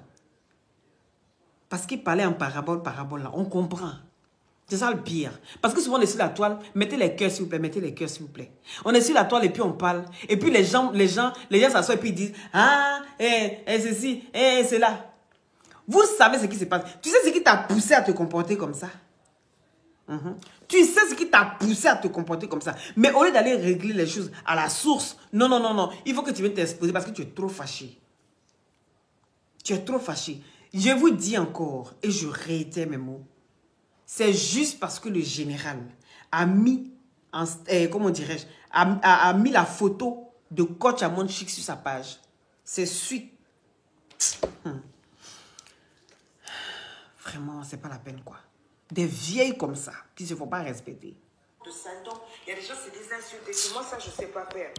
Parce qu'il parlait en parabole, là. On comprend. C'est ça le pire. Parce que souvent on est sur la toile, mettez les cœurs s'il vous plaît, mettez les cœurs s'il vous plaît. On est sur la toile et puis on parle. Et puis les gens s'assoient et puis ils disent, ah, ceci, c'est là. Vous savez ce qui se passe. Tu sais ce qui t'a poussé à te comporter comme ça? Tu sais ce qui t'a poussé à te comporter comme ça. Mais au lieu d'aller régler les choses à la source, non. Il faut que tu viennes t'exposer parce que tu es trop fâché. Tu es trop fâché. Je vous dis encore, et je réitère mes mots, c'est juste parce que le général a mis, comment dirais-je, a mis la photo de coach Amon Chic sur sa page. C'est suite. Vraiment, c'est pas la peine, quoi. Des vieilles comme ça, qui ne se font pas respecter. De Satan, il y a des gens qui se disent insulter. Moi, ça, je ne sais pas faire.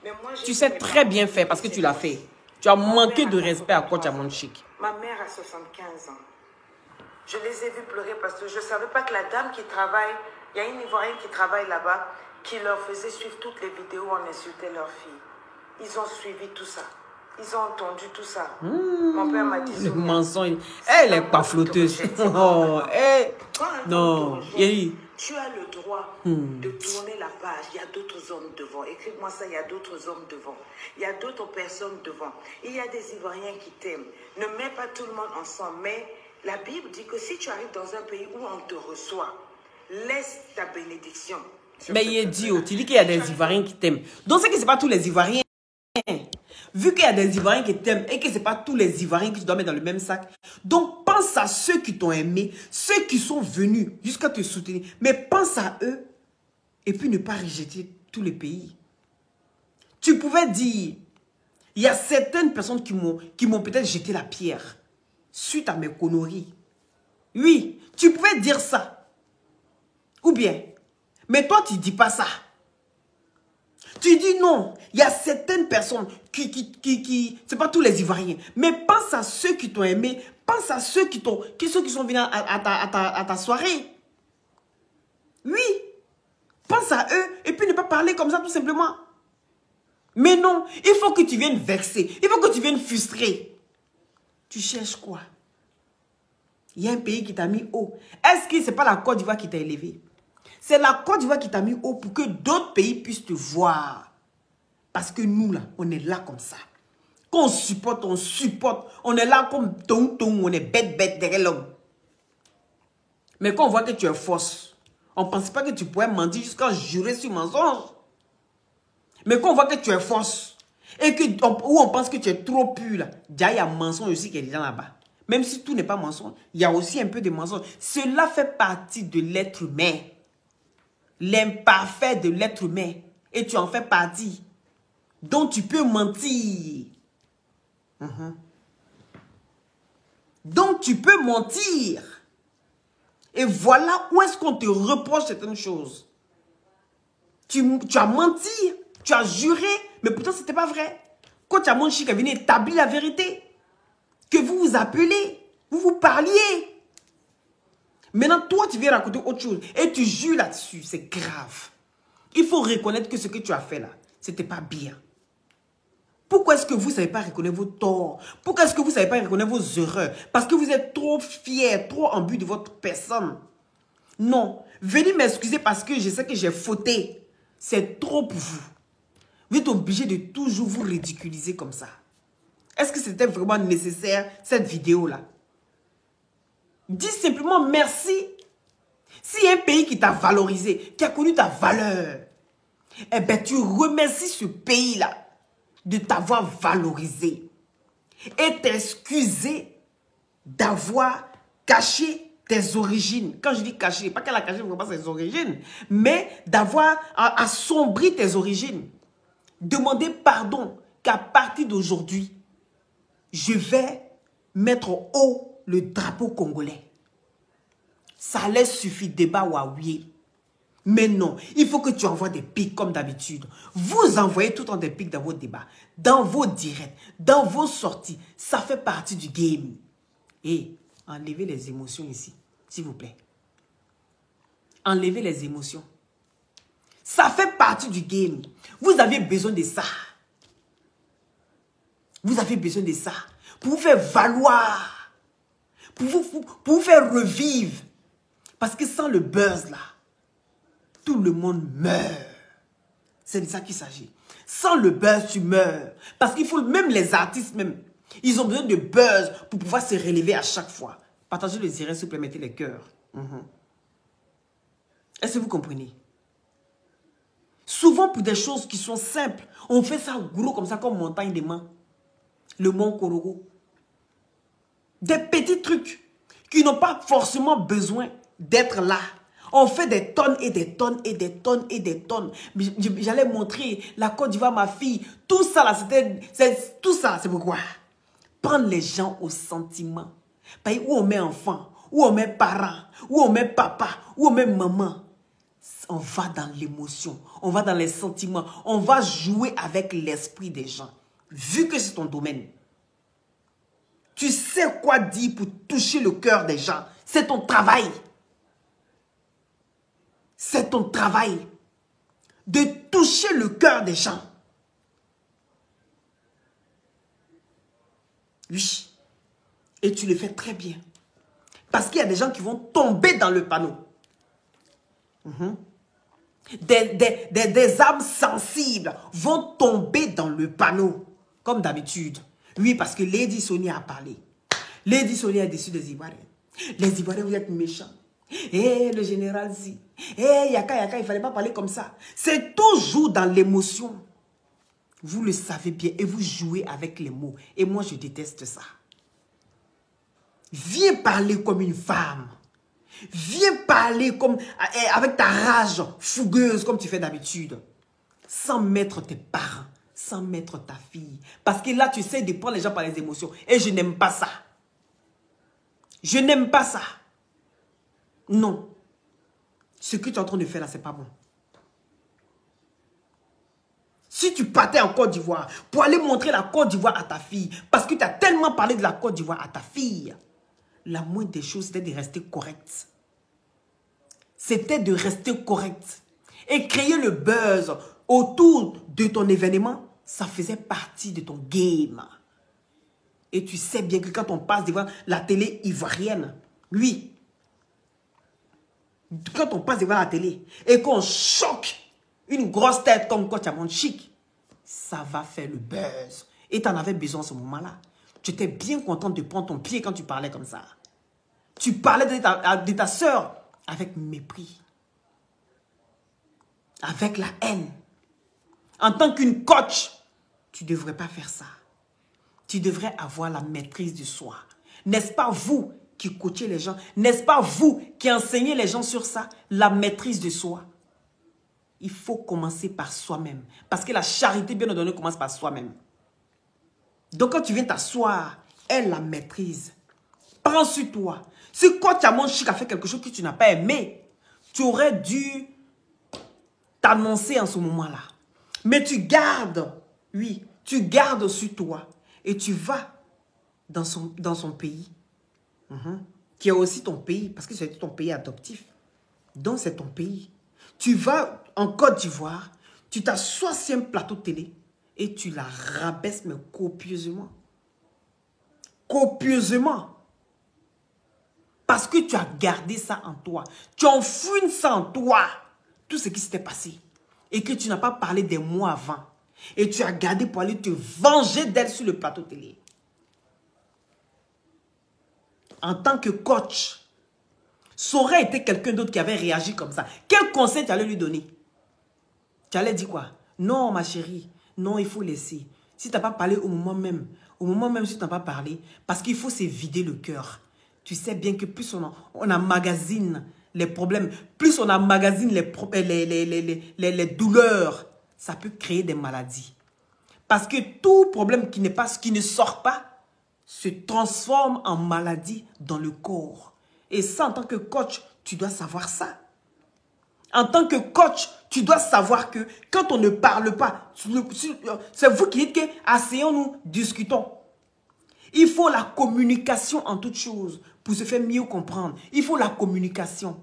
Mais moi, tu sais très bien faire parce que tu l'as fait. Tu as manqué de respect à coach Amon Chic. Ma mère a 75 ans. Je les ai vus pleurer parce que je ne savais pas que la dame qui travaille, il y a une Ivoirienne qui travaille là-bas, qui leur faisait suivre toutes les vidéos où on insultait leur fille. Ils ont suivi tout ça. Ils ont entendu tout ça. Mon père m'a dit... Le mensonge. Elle est pas flotteuse. Oh, non. Tu as le droit de tourner la page. Il y a d'autres hommes devant. Écris-moi ça, il y a d'autres hommes devant. Il y a d'autres personnes devant. Il y a des Ivoiriens qui t'aiment. Ne mets pas tout le monde ensemble. Mais la Bible dit que si tu arrives dans un pays où on te reçoit, laisse ta bénédiction. Mais il est dit, tu dis qu'il y a des Ivoiriens qui t'aiment. Donc c'est que ce n'est pas tous les Ivoiriens. Vu qu'il y a des Ivoiriens qui t'aiment et que ce n'est pas tous les Ivoiriens que tu dois mettre dans le même sac. Donc pense à ceux qui t'ont aimé, ceux qui sont venus jusqu'à te soutenir. Mais pense à eux et puis ne pas rejeter tous les pays. Tu pouvais dire, il y a certaines personnes qui m'ont peut-être jeté la pierre suite à mes conneries. Oui, tu pouvais dire ça. Ou bien, mais toi tu ne dis pas ça. Tu dis non. Il y a certaines personnes c'est pas tous les Ivoiriens, mais pense à ceux qui t'ont aimé, pense à ceux qui sont venus à ta soirée. Oui. Pense à eux et puis ne pas parler comme ça tout simplement. Mais non, il faut que tu viennes vexer, il faut que tu viennes frustrer. Tu cherches quoi? Il y a un pays qui t'a mis haut. Est-ce que ce n'est pas la Côte d'Ivoire qui t'a élevé? C'est la Côte d'Ivoire qui t'a mis haut pour que d'autres pays puissent te voir. Parce que nous, là, on est là comme ça. Quand on supporte, on supporte. On est là comme ton, on est bête derrière l'homme. Mais quand on voit que tu es fausse, on ne pense pas que tu pourrais mentir jusqu'à jurer sur mensonge. Mais quand on voit que tu es fausse, et où on pense que tu es trop pur, là, déjà il y a mensonge aussi qui est déjà là-bas. Même si tout n'est pas mensonge, il y a aussi un peu de mensonge. Cela fait partie de l'être humain. L'imparfait de l'être humain. Et tu en fais partie. Donc tu peux mentir. Donc tu peux mentir. Et voilà où est-ce qu'on te reproche certaines choses. Tu as menti, tu as juré, mais pourtant ce n'était pas vrai. Quand tu as mon chic, venu établir la vérité. Que vous vous appelez, vous vous parliez. Maintenant, toi, tu viens raconter autre chose et tu jures là-dessus. C'est grave. Il faut reconnaître que ce que tu as fait là, ce n'était pas bien. Pourquoi est-ce que vous ne savez pas reconnaître vos torts? Pourquoi est-ce que vous ne savez pas reconnaître vos erreurs? Parce que vous êtes trop fiers, trop en but de votre personne. Non. Venez m'excuser parce que je sais que j'ai fauté. C'est trop pour vous. Vous êtes obligé de toujours vous ridiculiser comme ça. Est-ce que c'était vraiment nécessaire, cette vidéo-là? Dis simplement merci. S'il y a un pays qui t'a valorisé, qui a connu ta valeur, eh bien, tu remercies ce pays-là de t'avoir valorisé et t'excuser d'avoir caché tes origines. Quand je dis caché, pas qu'elle a caché vraiment ses origines, mais d'avoir assombri tes origines. Demander pardon qu'à partir d'aujourd'hui, je vais mettre en haut le drapeau congolais. Ça allait suffire, débat Huawei. Mais non, il faut que tu envoies des pics comme d'habitude. Vous envoyez tout le temps des pics dans vos débats, dans vos directs, dans vos sorties. Ça fait partie du game. Et enlevez les émotions ici, s'il vous plaît. Enlevez les émotions. Ça fait partie du game. Vous avez besoin de ça. Vous avez besoin de ça pour vous faire valoir, pour vous faire revivre. Parce que sans le buzz là, tout le monde meurt. C'est de ça qu'il s'agit. Sans le buzz, tu meurs. Parce qu'il faut, même les artistes même, ils ont besoin de buzz pour pouvoir se relever à chaque fois. Partagez le direct, s'il vous plaît, mettez les cœurs. Est-ce que vous comprenez? Souvent pour des choses qui sont simples, on fait ça gros comme ça, comme montagne des mains. Le mont Korogo. Des petits trucs qui n'ont pas forcément besoin d'être là. On fait des tonnes et des tonnes et des tonnes et des tonnes. J'allais montrer la Côte d'Ivoire, ma fille. Tout ça là, tout ça, c'est pourquoi. Prendre les gens au sentiment. Où on met enfant, où on met parents, où on met papa, où on met maman. On va dans l'émotion, on va dans les sentiments, on va jouer avec l'esprit des gens. Vu que c'est ton domaine, tu sais quoi dire pour toucher le cœur des gens. C'est ton travail. C'est ton travail de toucher le cœur des gens. Oui. Et tu le fais très bien. Parce qu'il y a des gens qui vont tomber dans le panneau. Des âmes sensibles vont tomber dans le panneau. Comme d'habitude. Oui, parce que Lady Sonia a parlé. Lady Sonia est déçue des Ivoiriens. Les Ivoiriens, vous êtes méchants. Eh, le général Zi. Eh, Yaka, il ne fallait pas parler comme ça. C'est toujours dans l'émotion. Vous le savez bien et vous jouez avec les mots. Et moi, je déteste ça. Viens parler comme une femme. Viens parler comme, avec ta rage fougueuse comme tu fais d'habitude. Sans mettre tes parents, sans mettre ta fille. Parce que là, tu sais de prendre les gens par les émotions. Et je n'aime pas ça. Je n'aime pas ça. Non. Ce que tu es en train de faire là, c'est pas bon. Si tu partais en Côte d'Ivoire pour aller montrer la Côte d'Ivoire à ta fille, parce que tu as tellement parlé de la Côte d'Ivoire à ta fille, la moindre des choses, c'était de rester correct. C'était de rester correct. Et créer le buzz autour de ton événement, ça faisait partie de ton game. Et tu sais bien que quand on passe devant la télé ivoirienne, oui, quand on passe devant la télé et qu'on choque une grosse tête comme Coach Amon Chic, ça va faire le buzz. Et tu en avais besoin à ce moment-là. Tu étais bien content de prendre ton pied quand tu parlais comme ça. Tu parlais de ta soeur avec mépris. Avec la haine. En tant qu'une coach, tu ne devrais pas faire ça. Tu devrais avoir la maîtrise de soi. N'est-ce pas vous qui coachez les gens? N'est-ce pas vous qui enseignez les gens sur ça? La maîtrise de soi. Il faut commencer par soi-même. Parce que la charité bien ordonnée commence par soi-même. Donc quand tu viens t'asseoir, elle la maîtrise. Prends sur toi. Si Coach Amon Chic a fait quelque chose que tu n'as pas aimé, tu aurais dû t'annoncer en ce moment-là. Mais tu gardes, oui, tu gardes sur toi. Et tu vas dans son pays, qui est aussi ton pays, parce que c'est ton pays adoptif. Donc c'est ton pays. Tu vas en Côte d'Ivoire, tu t'assois sur un plateau de télé et tu la rabaisses, mais copieusement. Copieusement. Parce que tu as gardé ça en toi. Tu enfouis ça en toi. Tout ce qui s'était passé. Et que tu n'as pas parlé des mois avant. Et tu as gardé pour aller te venger d'elle sur le plateau télé. En tant que coach, ça aurait été quelqu'un d'autre qui avait réagi comme ça. Quel conseil tu allais lui donner? Tu allais dire quoi? Non, ma chérie. Non, il faut laisser. Si tu n'as pas parlé au moment même si tu n'as pas parlé, parce qu'il faut se vider le cœur. Tu sais bien que plus on emmagasine les problèmes, plus on emmagasine les douleurs, ça peut créer des maladies. Parce que tout problème qui ne sort pas se transforme en maladie dans le corps. Et ça, en tant que coach, tu dois savoir ça. En tant que coach, tu dois savoir que quand on ne parle pas, c'est vous qui dites que asseyons-nous, discutons. Il faut la communication en toute chose pour se faire mieux comprendre. Il faut la communication.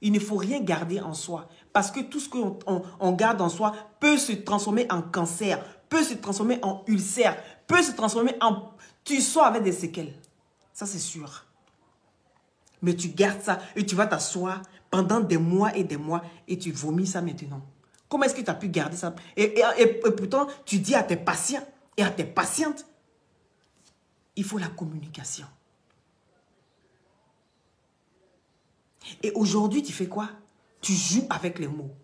Il ne faut rien garder en soi. Parce que tout ce qu'on garde en soi peut se transformer en cancer, peut se transformer en ulcère, peut se transformer en... Tu sors avec des séquelles. Ça, c'est sûr. Mais tu gardes ça et tu vas t'asseoir pendant des mois et tu vomis ça maintenant. Comment est-ce que tu as pu garder ça? Et pourtant, tu dis à tes patients et à tes patientes, il faut la communication. Et aujourd'hui, tu fais quoi? Tu joues avec les mots.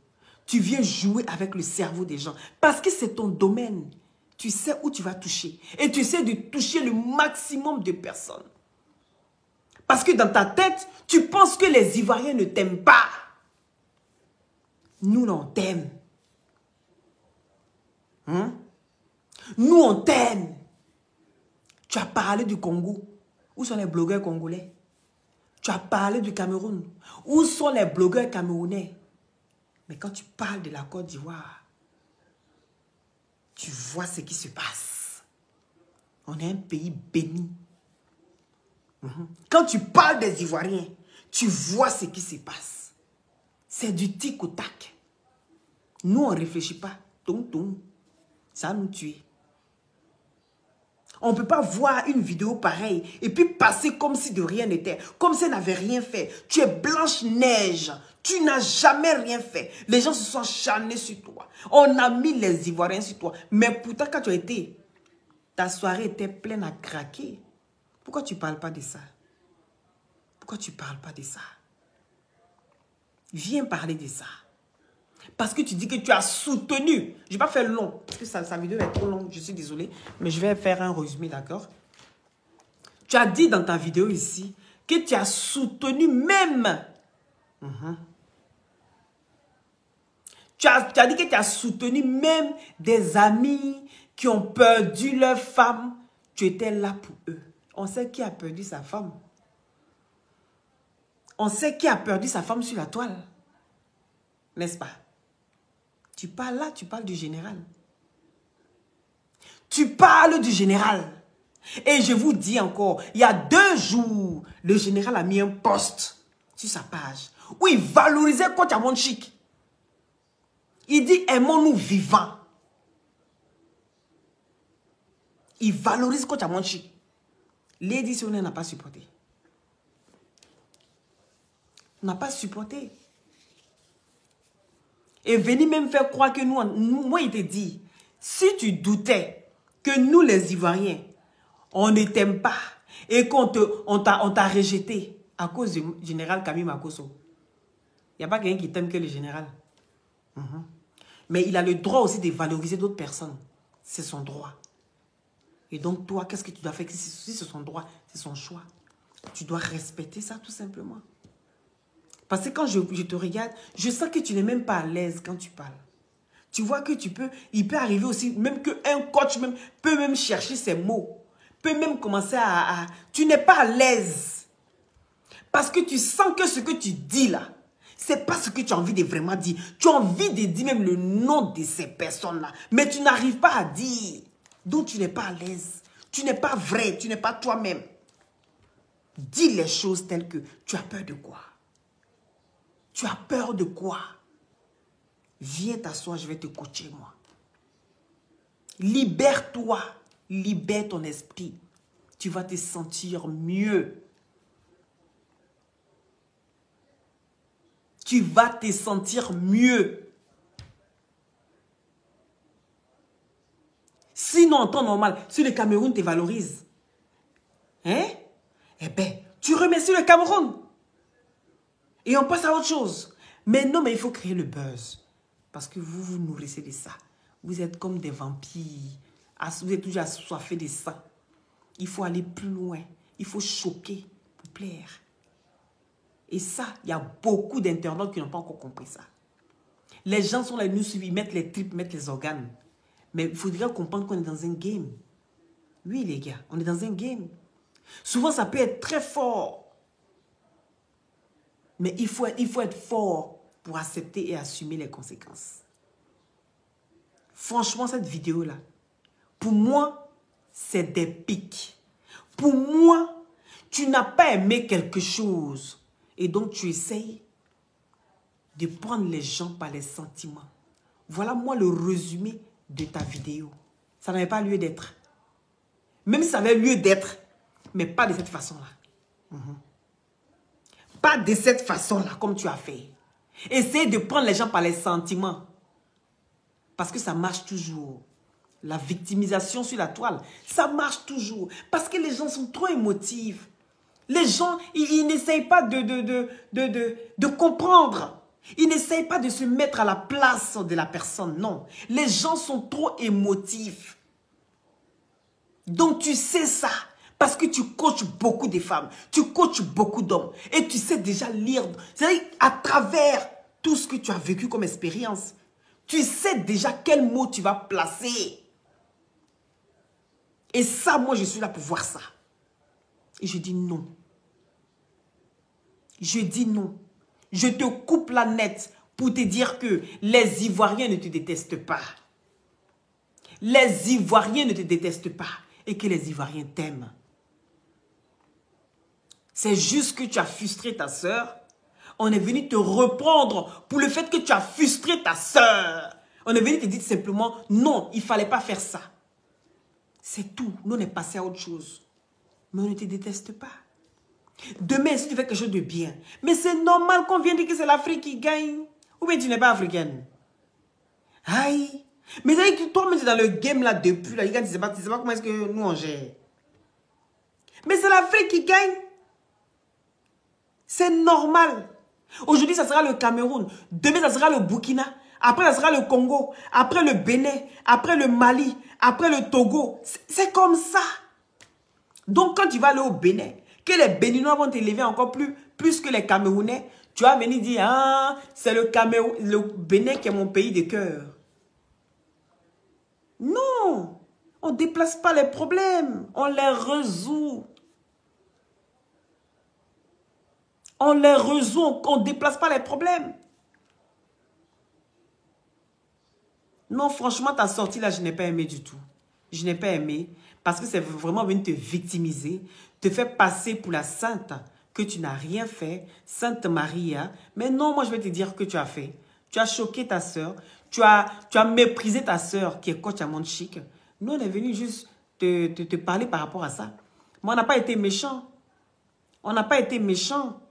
Tu viens jouer avec le cerveau des gens. Parce que c'est ton domaine. Tu sais où tu vas toucher. Et tu sais de toucher le maximum de personnes. Parce que dans ta tête, tu penses que les Ivoiriens ne t'aiment pas. Nous, on t'aime. Nous, on t'aime. Tu as parlé du Congo. Où sont les blogueurs congolais? Tu as parlé du Cameroun. Où sont les blogueurs camerounais? Mais quand tu parles de la Côte d'Ivoire, tu vois ce qui se passe. On est un pays béni. Quand tu parles des Ivoiriens, tu vois ce qui se passe. C'est du tic au tac. Nous, on ne réfléchit pas. Ça va nous tuer. On ne peut pas voir une vidéo pareille et puis passer comme si de rien n'était. Comme si elle n'avait rien fait. Tu es Blanche-Neige. Tu n'as jamais rien fait. Les gens se sont acharnés sur toi. On a mis les Ivoiriens sur toi. Mais pourtant, quand tu as été, ta soirée était pleine à craquer. Pourquoi tu ne parles pas de ça? Pourquoi tu ne parles pas de ça? Viens parler de ça. Parce que tu dis que tu as soutenu. Je ne vais pas faire long, parce que sa vidéo est trop longue, je suis désolée. Mais je vais faire un résumé, d'accord? Tu as dit dans ta vidéo ici que tu as soutenu même. Tu as dit que tu as soutenu même des amis qui ont perdu leur femme. Tu étais là pour eux. On sait qui a perdu sa femme. On sait qui a perdu sa femme sur la toile. N'est-ce pas? Tu parles là, tu parles du général. Tu parles du général. Et je vous dis encore, il y a 2 jours, le général a mis un post sur sa page où il valorisait Coach Amonchik. Il dit, aimons-nous vivants. Il valorise Coach Amonchik. Lady Sioné n'a pas supporté. N'a pas supporté. Et venir même faire croire que nous, moi il te dit, si tu doutais que nous les Ivoiriens, on ne t'aime pas et qu'on t'a rejeté à cause du général Camille Makosso. Il n'y a pas quelqu'un qui t'aime que le général. Mais il a le droit aussi de valoriser d'autres personnes. C'est son droit. Et donc toi, qu'est-ce que tu dois faire? Si c'est son droit, c'est son choix. Tu dois respecter ça tout simplement. Parce que quand je te regarde, je sens que tu n'es même pas à l'aise quand tu parles. Tu vois que il peut arriver aussi, même qu'un coach peut même chercher ses mots. Peut même commencer à... Tu n'es pas à l'aise. Parce que tu sens que ce que tu dis là, c'est pas ce que tu as envie de vraiment dire. Tu as envie de dire même le nom de ces personnes-là. Mais tu n'arrives pas à dire. Donc tu n'es pas à l'aise. Tu n'es pas vrai. Tu n'es pas toi-même. Dis les choses telles que tu as peur de quoi? Tu as peur de quoi? Viens t'asseoir, je vais te coacher moi. Libère-toi. Libère ton esprit. Tu vas te sentir mieux. Tu vas te sentir mieux. Sinon, en temps normal, si le Cameroun te valorise, hein? Eh bien, tu remercies le Cameroun. Et on passe à autre chose. Mais non, mais il faut créer le buzz. Parce que vous vous nourrissez de ça. Vous êtes comme des vampires. Vous êtes toujours assoiffés de sang. Il faut aller plus loin. Il faut choquer pour plaire. Et ça, il y a beaucoup d'internautes qui n'ont pas encore compris ça. Les gens sont là, ils nous suivent, ils mettent les tripes, mettent les organes. Mais il faudrait comprendre qu'on est dans un game. Oui, les gars, on est dans un game. Souvent, ça peut être très fort. Mais il faut être fort pour accepter et assumer les conséquences. Franchement, cette vidéo-là, pour moi, c'est des pics. Pour moi, tu n'as pas aimé quelque chose. Et donc, tu essayes de prendre les gens par les sentiments. Voilà, moi, le résumé de ta vidéo. Ça n'avait pas lieu d'être. Même si ça avait lieu d'être, mais pas de cette façon-là. Pas de cette façon-là, comme tu as fait. Essaye de prendre les gens par les sentiments. Parce que ça marche toujours. La victimisation sur la toile, ça marche toujours. Parce que les gens sont trop émotifs. Les gens, ils n'essayent pas de comprendre. Ils n'essayent pas de se mettre à la place de la personne. Non. Les gens sont trop émotifs. Donc tu sais ça. Parce que tu coaches beaucoup de femmes. Tu coaches beaucoup d'hommes. Et tu sais déjà lire. C'est-à-dire à travers tout ce que tu as vécu comme expérience. Tu sais déjà quel mot tu vas placer. Et ça, moi, je suis là pour voir ça. Et je dis non. Je dis non. Je te coupe la net pour te dire que les Ivoiriens ne te détestent pas. Les Ivoiriens ne te détestent pas. Et que les Ivoiriens t'aiment. C'est juste que tu as frustré ta sœur. On est venu te reprendre pour le fait que tu as frustré ta sœur. On est venu te dire simplement, non, il ne fallait pas faire ça. C'est tout. Nous, on est passé à autre chose. Mais on ne te déteste pas. Demain, si tu fais quelque chose de bien, mais c'est normal qu'on vienne dire que c'est l'Afrique qui gagne. Ou bien tu n'es pas africaine. Aïe. Mais ça veut dire que toi-même, tu es dans le game là depuis. Là, tu ne sais pas comment est-ce que nous on gère. Mais c'est l'Afrique qui gagne. C'est normal. Aujourd'hui, ça sera le Cameroun. Demain, ça sera le Burkina. Après, ça sera le Congo. Après, le Bénin. Après, le Mali. Après, le Togo. C'est comme ça. Donc, quand tu vas aller au Bénin, que les Béninois vont t'élever encore plus que les Camerounais, tu vas venir dire, ah, c'est le Bénin qui est mon pays de cœur. Non. On ne déplace pas les problèmes. On les résout. On les résout, on ne déplace pas les problèmes. Non, franchement, ta sortie là, je n'ai pas aimé du tout. Je n'ai pas aimé parce que c'est vraiment venu te victimiser, te faire passer pour la sainte que tu n'as rien fait, Sainte Maria. Mais non, moi je vais te dire que tu as fait. Tu as choqué ta soeur, tu as méprisé ta soeur qui est coach à Monde Chic. Nous, on est venu juste te parler par rapport à ça. Mais on n'a pas été méchants. On n'a pas été méchants.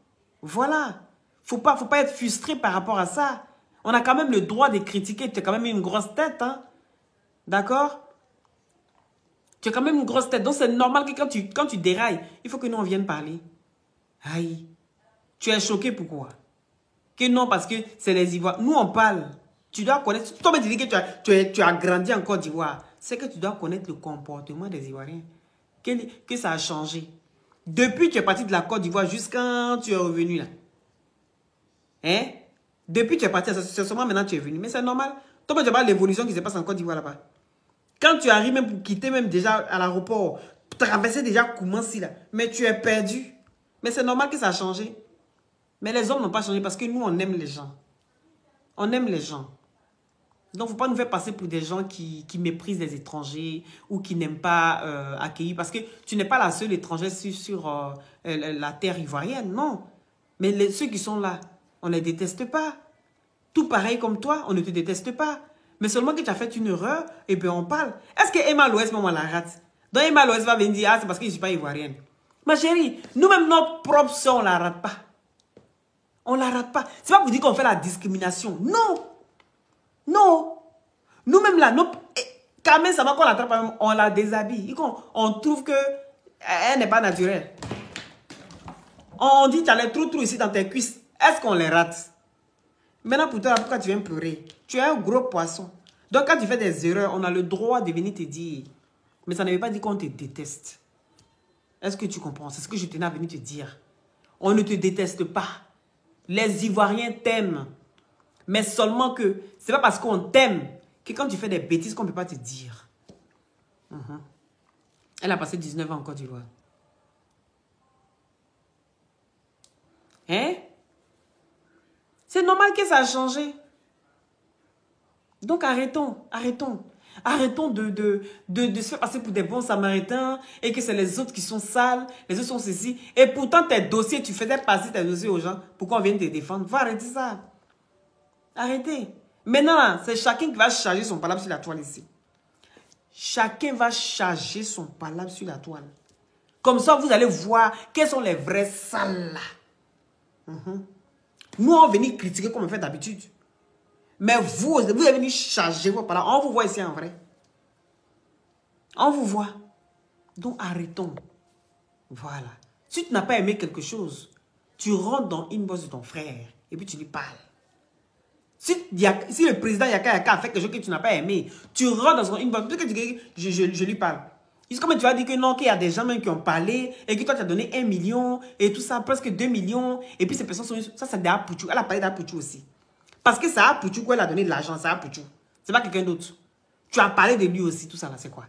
Voilà. Faut pas être frustré par rapport à ça. On a quand même le droit de critiquer. Tu as quand même une grosse tête, hein. D'accord? Tu as quand même une grosse tête. Donc, c'est normal que quand tu dérailles, il faut que nous, on vienne parler. Aïe. Tu es choqué, pourquoi? Que non, parce que c'est les Ivoiriens. Nous, on parle. Tu dois connaître. Toi, tu dis que tu as grandi en Côte d'Ivoire. C'est que tu dois connaître le comportement des Ivoiriens. Que ça a changé. Depuis que tu es parti de la Côte d'Ivoire jusqu'à tu es revenu là. Hein? Depuis que tu es parti, c'est seulement maintenant que tu es venu. Mais c'est normal. Toi, tu vois l'évolution qui se passe en Côte d'Ivoire là-bas. Quand tu arrives même pour quitter même déjà à l'aéroport, traverser déjà Koumansi là, mais tu es perdu. Mais c'est normal que ça a changé. Mais les hommes n'ont pas changé parce que nous, on aime les gens. On aime les gens. Donc, il ne faut pas nous faire passer pour des gens qui méprisent les étrangers ou qui n'aiment pas accueillir. Parce que tu n'es pas la seule étrangère sur la terre ivoirienne, non. Mais ceux qui sont là, on ne les déteste pas. Tout pareil comme toi, on ne te déteste pas. Mais seulement que tu as fait une erreur, et puis on parle. Est-ce que Emma Loès, maman, la rate? Donc Emma Loès va venir dire, ah, c'est parce que je ne suis pas ivoirienne. Ma chérie, nous-mêmes, notre propre soeur, on ne la rate pas. On ne la rate pas. C'est pas pour dire qu'on fait la discrimination. Non. Non. Nous-mêmes, là, quand même, ça va qu'on l'attrape, on la déshabille. On trouve qu'elle n'est pas naturelle. On dit, tu as les trous ici dans tes cuisses. Est-ce qu'on les rate? Maintenant, pour toi, pourquoi tu viens pleurer? Tu es un gros poisson. Donc, quand tu fais des erreurs, on a le droit de venir te dire. Mais ça ne veut pas dire qu'on te déteste. Est-ce que tu comprends? C'est ce que je tenais à venir te dire. On ne te déteste pas. Les Ivoiriens t'aiment. Mais seulement que, c'est pas parce qu'on t'aime que quand tu fais des bêtises qu'on ne peut pas te dire. Elle a passé 19 ans en Côte d'Ivoire. Hein? C'est normal que ça a changé. Donc arrêtons. Arrêtons de se faire passer pour des bons samaritains et que c'est les autres qui sont sales, les autres sont ceci. Et pourtant tes dossiers, tu faisais passer tes dossiers aux gens pour qu'on vienne te défendre. Va arrêter ça. Arrêtez. Maintenant, c'est chacun qui va charger son palabre sur la toile ici. Chacun va charger son palabre sur la toile. Comme ça, vous allez voir quels sont les vrais sales là. Nous, on va venir critiquer comme on fait d'habitude. Mais vous allez venir charger vos paroles. On vous voit ici en vrai. On vous voit. Donc, arrêtons. Voilà. Si tu n'as pas aimé quelque chose, tu rentres dans l'inbox de ton frère et puis tu lui parles. Si le président Yaka a fait quelque chose que tu n'as pas aimé, tu rentres dans son inbox. Peut-être que je lui parle. C'est comme tu vas dire que non, qu'il y a des gens même qui ont parlé et que toi tu as donné 1 million et tout ça, presque 2 millions. Et puis ces personnes sont... Ça, c'est Daha Pouchou. Elle a parlé d'Aha Pouchou aussi. Parce que c'est Daha Pouchou qu'elle a donné de l'argent, c'est Daha Pouchou. C'est pas quelqu'un d'autre. Tu as parlé de lui aussi, tout ça là, c'est quoi?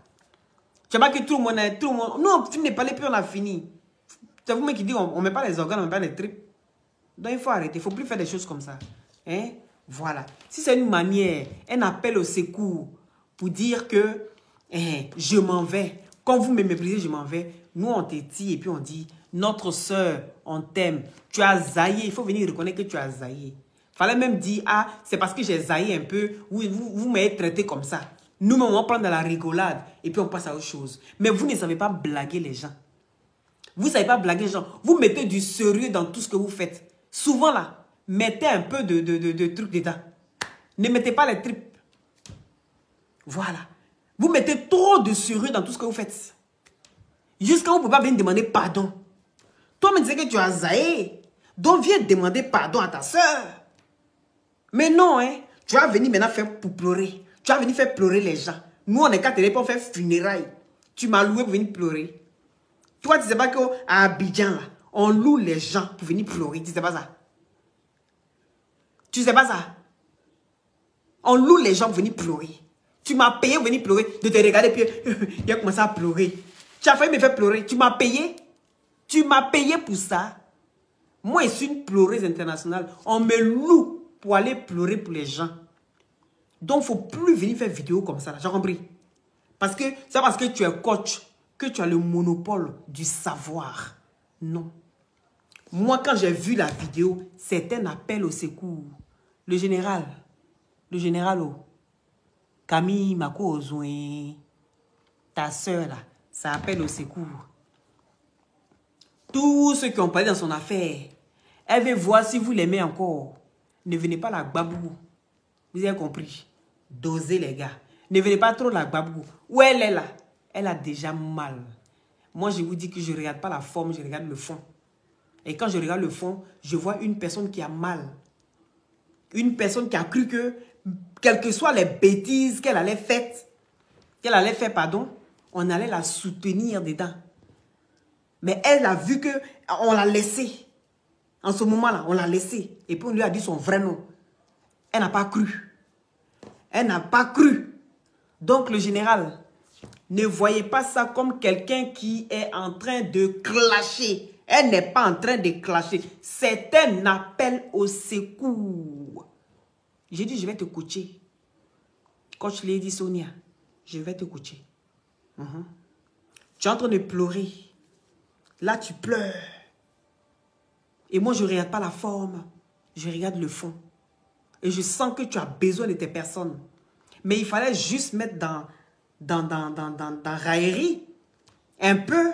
Tu vois que tout le monde... Non, tu n'es pas parlé, puis on a fini. C'est vous-même qui dit on ne met pas les organes, on ne met pas les tripes. Donc il faut arrêter, il ne faut plus faire des choses comme ça. Hein? Voilà. Si c'est une manière, un appel au secours pour dire que je m'en vais. Quand vous me méprisez, je m'en vais. Nous, on t'étire et puis on dit, notre soeur, on t'aime. Tu as zaillé. Il faut venir reconnaître que tu as zaillé. Fallait même dire, ah, c'est parce que j'ai zaillé un peu. Vous m'avez traité comme ça. Nous, on va prendre de la rigolade et puis on passe à autre chose. Mais vous ne savez pas blaguer les gens. Vous ne savez pas blaguer les gens. Vous mettez du sérieux dans tout ce que vous faites. Souvent là, mettez un peu de trucs dedans. Ne mettez pas les tripes. Voilà. Vous mettez trop de sérieux dans tout ce que vous faites. Jusqu'à vous ne pouvez pas venir demander pardon. Toi, tu disais que tu as zaillé. Donc, viens demander pardon à ta soeur. Mais non, hein. Tu vas venir maintenant faire pour pleurer. Tu vas venir faire pleurer les gens. Nous, on est qu'à pour faire funérailles. Tu m'as loué pour venir pleurer. Toi, tu ne sais pas qu'à Abidjan, là, on loue les gens pour venir pleurer. Tu ne sais pas ça? Tu ne sais pas ça? On loue les gens pour venir pleurer. Tu m'as payé pour venir pleurer, de te regarder, puis il a commencé à pleurer. Tu as failli me faire pleurer. Tu m'as payé. Tu m'as payé pour ça. Moi, je suis une pleureuse internationale. On me loue pour aller pleurer pour les gens. Donc, il ne faut plus venir faire vidéo comme ça. J'ai compris. Parce que c'est parce que tu es coach que tu as le monopole du savoir. Non. Moi, quand j'ai vu la vidéo, c'est un appel au secours. Le général, oh, Camille Mako Ozouin, ta soeur là, ça appelle au secours. Tous ceux qui ont parlé dans son affaire, elle veut voir si vous l'aimez encore. Ne venez pas la gbabou. Vous avez compris? Dosez les gars. Ne venez pas trop la gbabou. Où elle est là? Elle a déjà mal. Moi, je vous dis que je ne regarde pas la forme, je regarde le fond. Et quand je regarde le fond, je vois une personne qui a mal. Une personne qui a cru que, quelles que soient les bêtises qu'elle allait faire, on allait la soutenir dedans. Mais elle a vu qu'on l'a laissée. En ce moment-là, on l'a laissée. Et puis on lui a dit son vrai nom. Elle n'a pas cru. Elle n'a pas cru. Donc le général, ne voyez pas ça comme quelqu'un qui est en train de clasher. Elle n'est pas en train de clasher. C'est un appel au secours. J'ai dit, je vais te coacher. Coach Lady Sonia, je vais te coacher. Tu es en train de pleurer. Là, tu pleures. Et moi, je ne regarde pas la forme. Je regarde le fond. Et je sens que tu as besoin de tes personnes. Mais il fallait juste mettre dans raillerie. Un peu.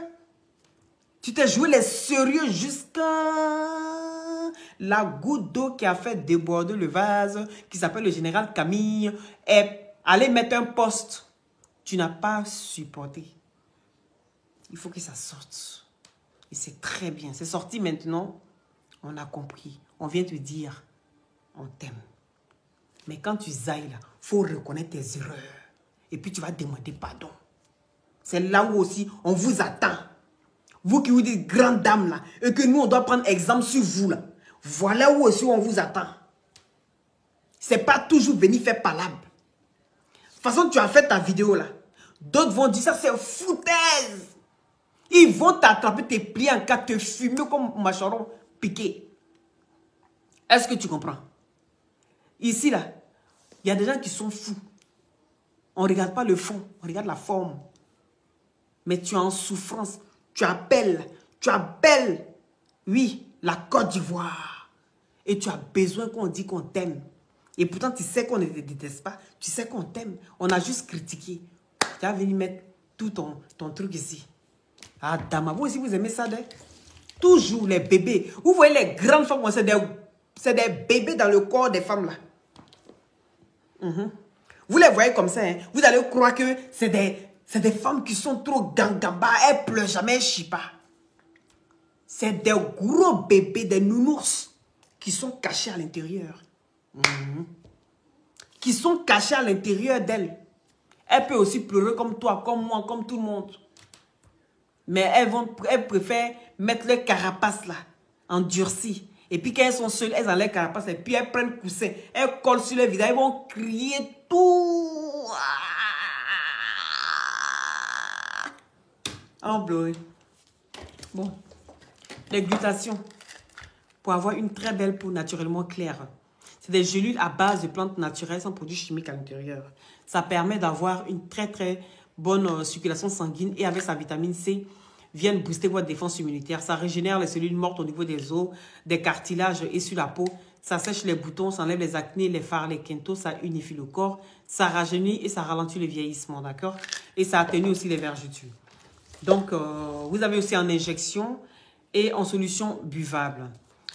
Tu t'es joué les sérieux jusqu'à la goutte d'eau qui a fait déborder le vase, qui s'appelle le général Camille, est allé mettre un poste. Tu n'as pas supporté. Il faut que ça sorte. Et c'est très bien. C'est sorti maintenant. On a compris. On vient te dire, on t'aime. Mais quand tu zailles là, il faut reconnaître tes erreurs. Et puis tu vas demander pardon. C'est là où aussi on vous attend. Vous qui vous dites grande dame là, et que nous on doit prendre exemple sur vous là. Voilà où aussi on vous attend. C'est pas toujours venir faire palabre. De toute façon, tu as fait ta vidéo là. D'autres vont dire ça c'est foutaise. Ils vont t'attraper, te plier en quatre, te fumer comme macharon piqué. Est-ce que tu comprends? Ici là, il y a des gens qui sont fous. On ne regarde pas le fond, on regarde la forme. Mais tu es en souffrance. Tu appelles, oui, la Côte d'Ivoire. Et tu as besoin qu'on dise qu'on t'aime. Et pourtant, tu sais qu'on ne te déteste pas. Tu sais qu'on t'aime. On a juste critiqué. Tu vas venir mettre tout ton truc ici. Ah, dama, vous aussi, vous aimez ça, hein? Toujours les bébés. Vous voyez les grandes femmes, c'est des bébés dans le corps des femmes, là. Vous les voyez comme ça, hein? Vous allez croire que c'est des femmes qui sont trop gangamba. Elles pleurent jamais, elles chient pas. C'est des gros bébés, des nounours qui sont cachés à l'intérieur. Qui sont cachés à l'intérieur d'elles. Elles peuvent aussi pleurer comme toi, comme moi, comme tout le monde. Mais elles préfèrent mettre leur carapace là, endurcie. Et puis quand elles sont seules, elles enlèvent leur carapace et puis elles prennent le coussin. Elles collent sur leur visage, elles vont crier tout. En bleu. Bon. Les glutations. Pour avoir une très belle peau naturellement claire. C'est des gélules à base de plantes naturelles sans produits chimiques à l'intérieur. Ça permet d'avoir une très très bonne circulation sanguine et avec sa vitamine C, viennent booster votre défense immunitaire. Ça régénère les cellules mortes au niveau des os, des cartilages et sur la peau. Ça sèche les boutons, ça enlève les acnés, les fards, les quintos, ça unifie le corps. Ça rajeunit et ça ralentit le vieillissement, d'accord? Et ça atténue aussi les vergetures. Donc, vous avez aussi en injection et en solution buvable.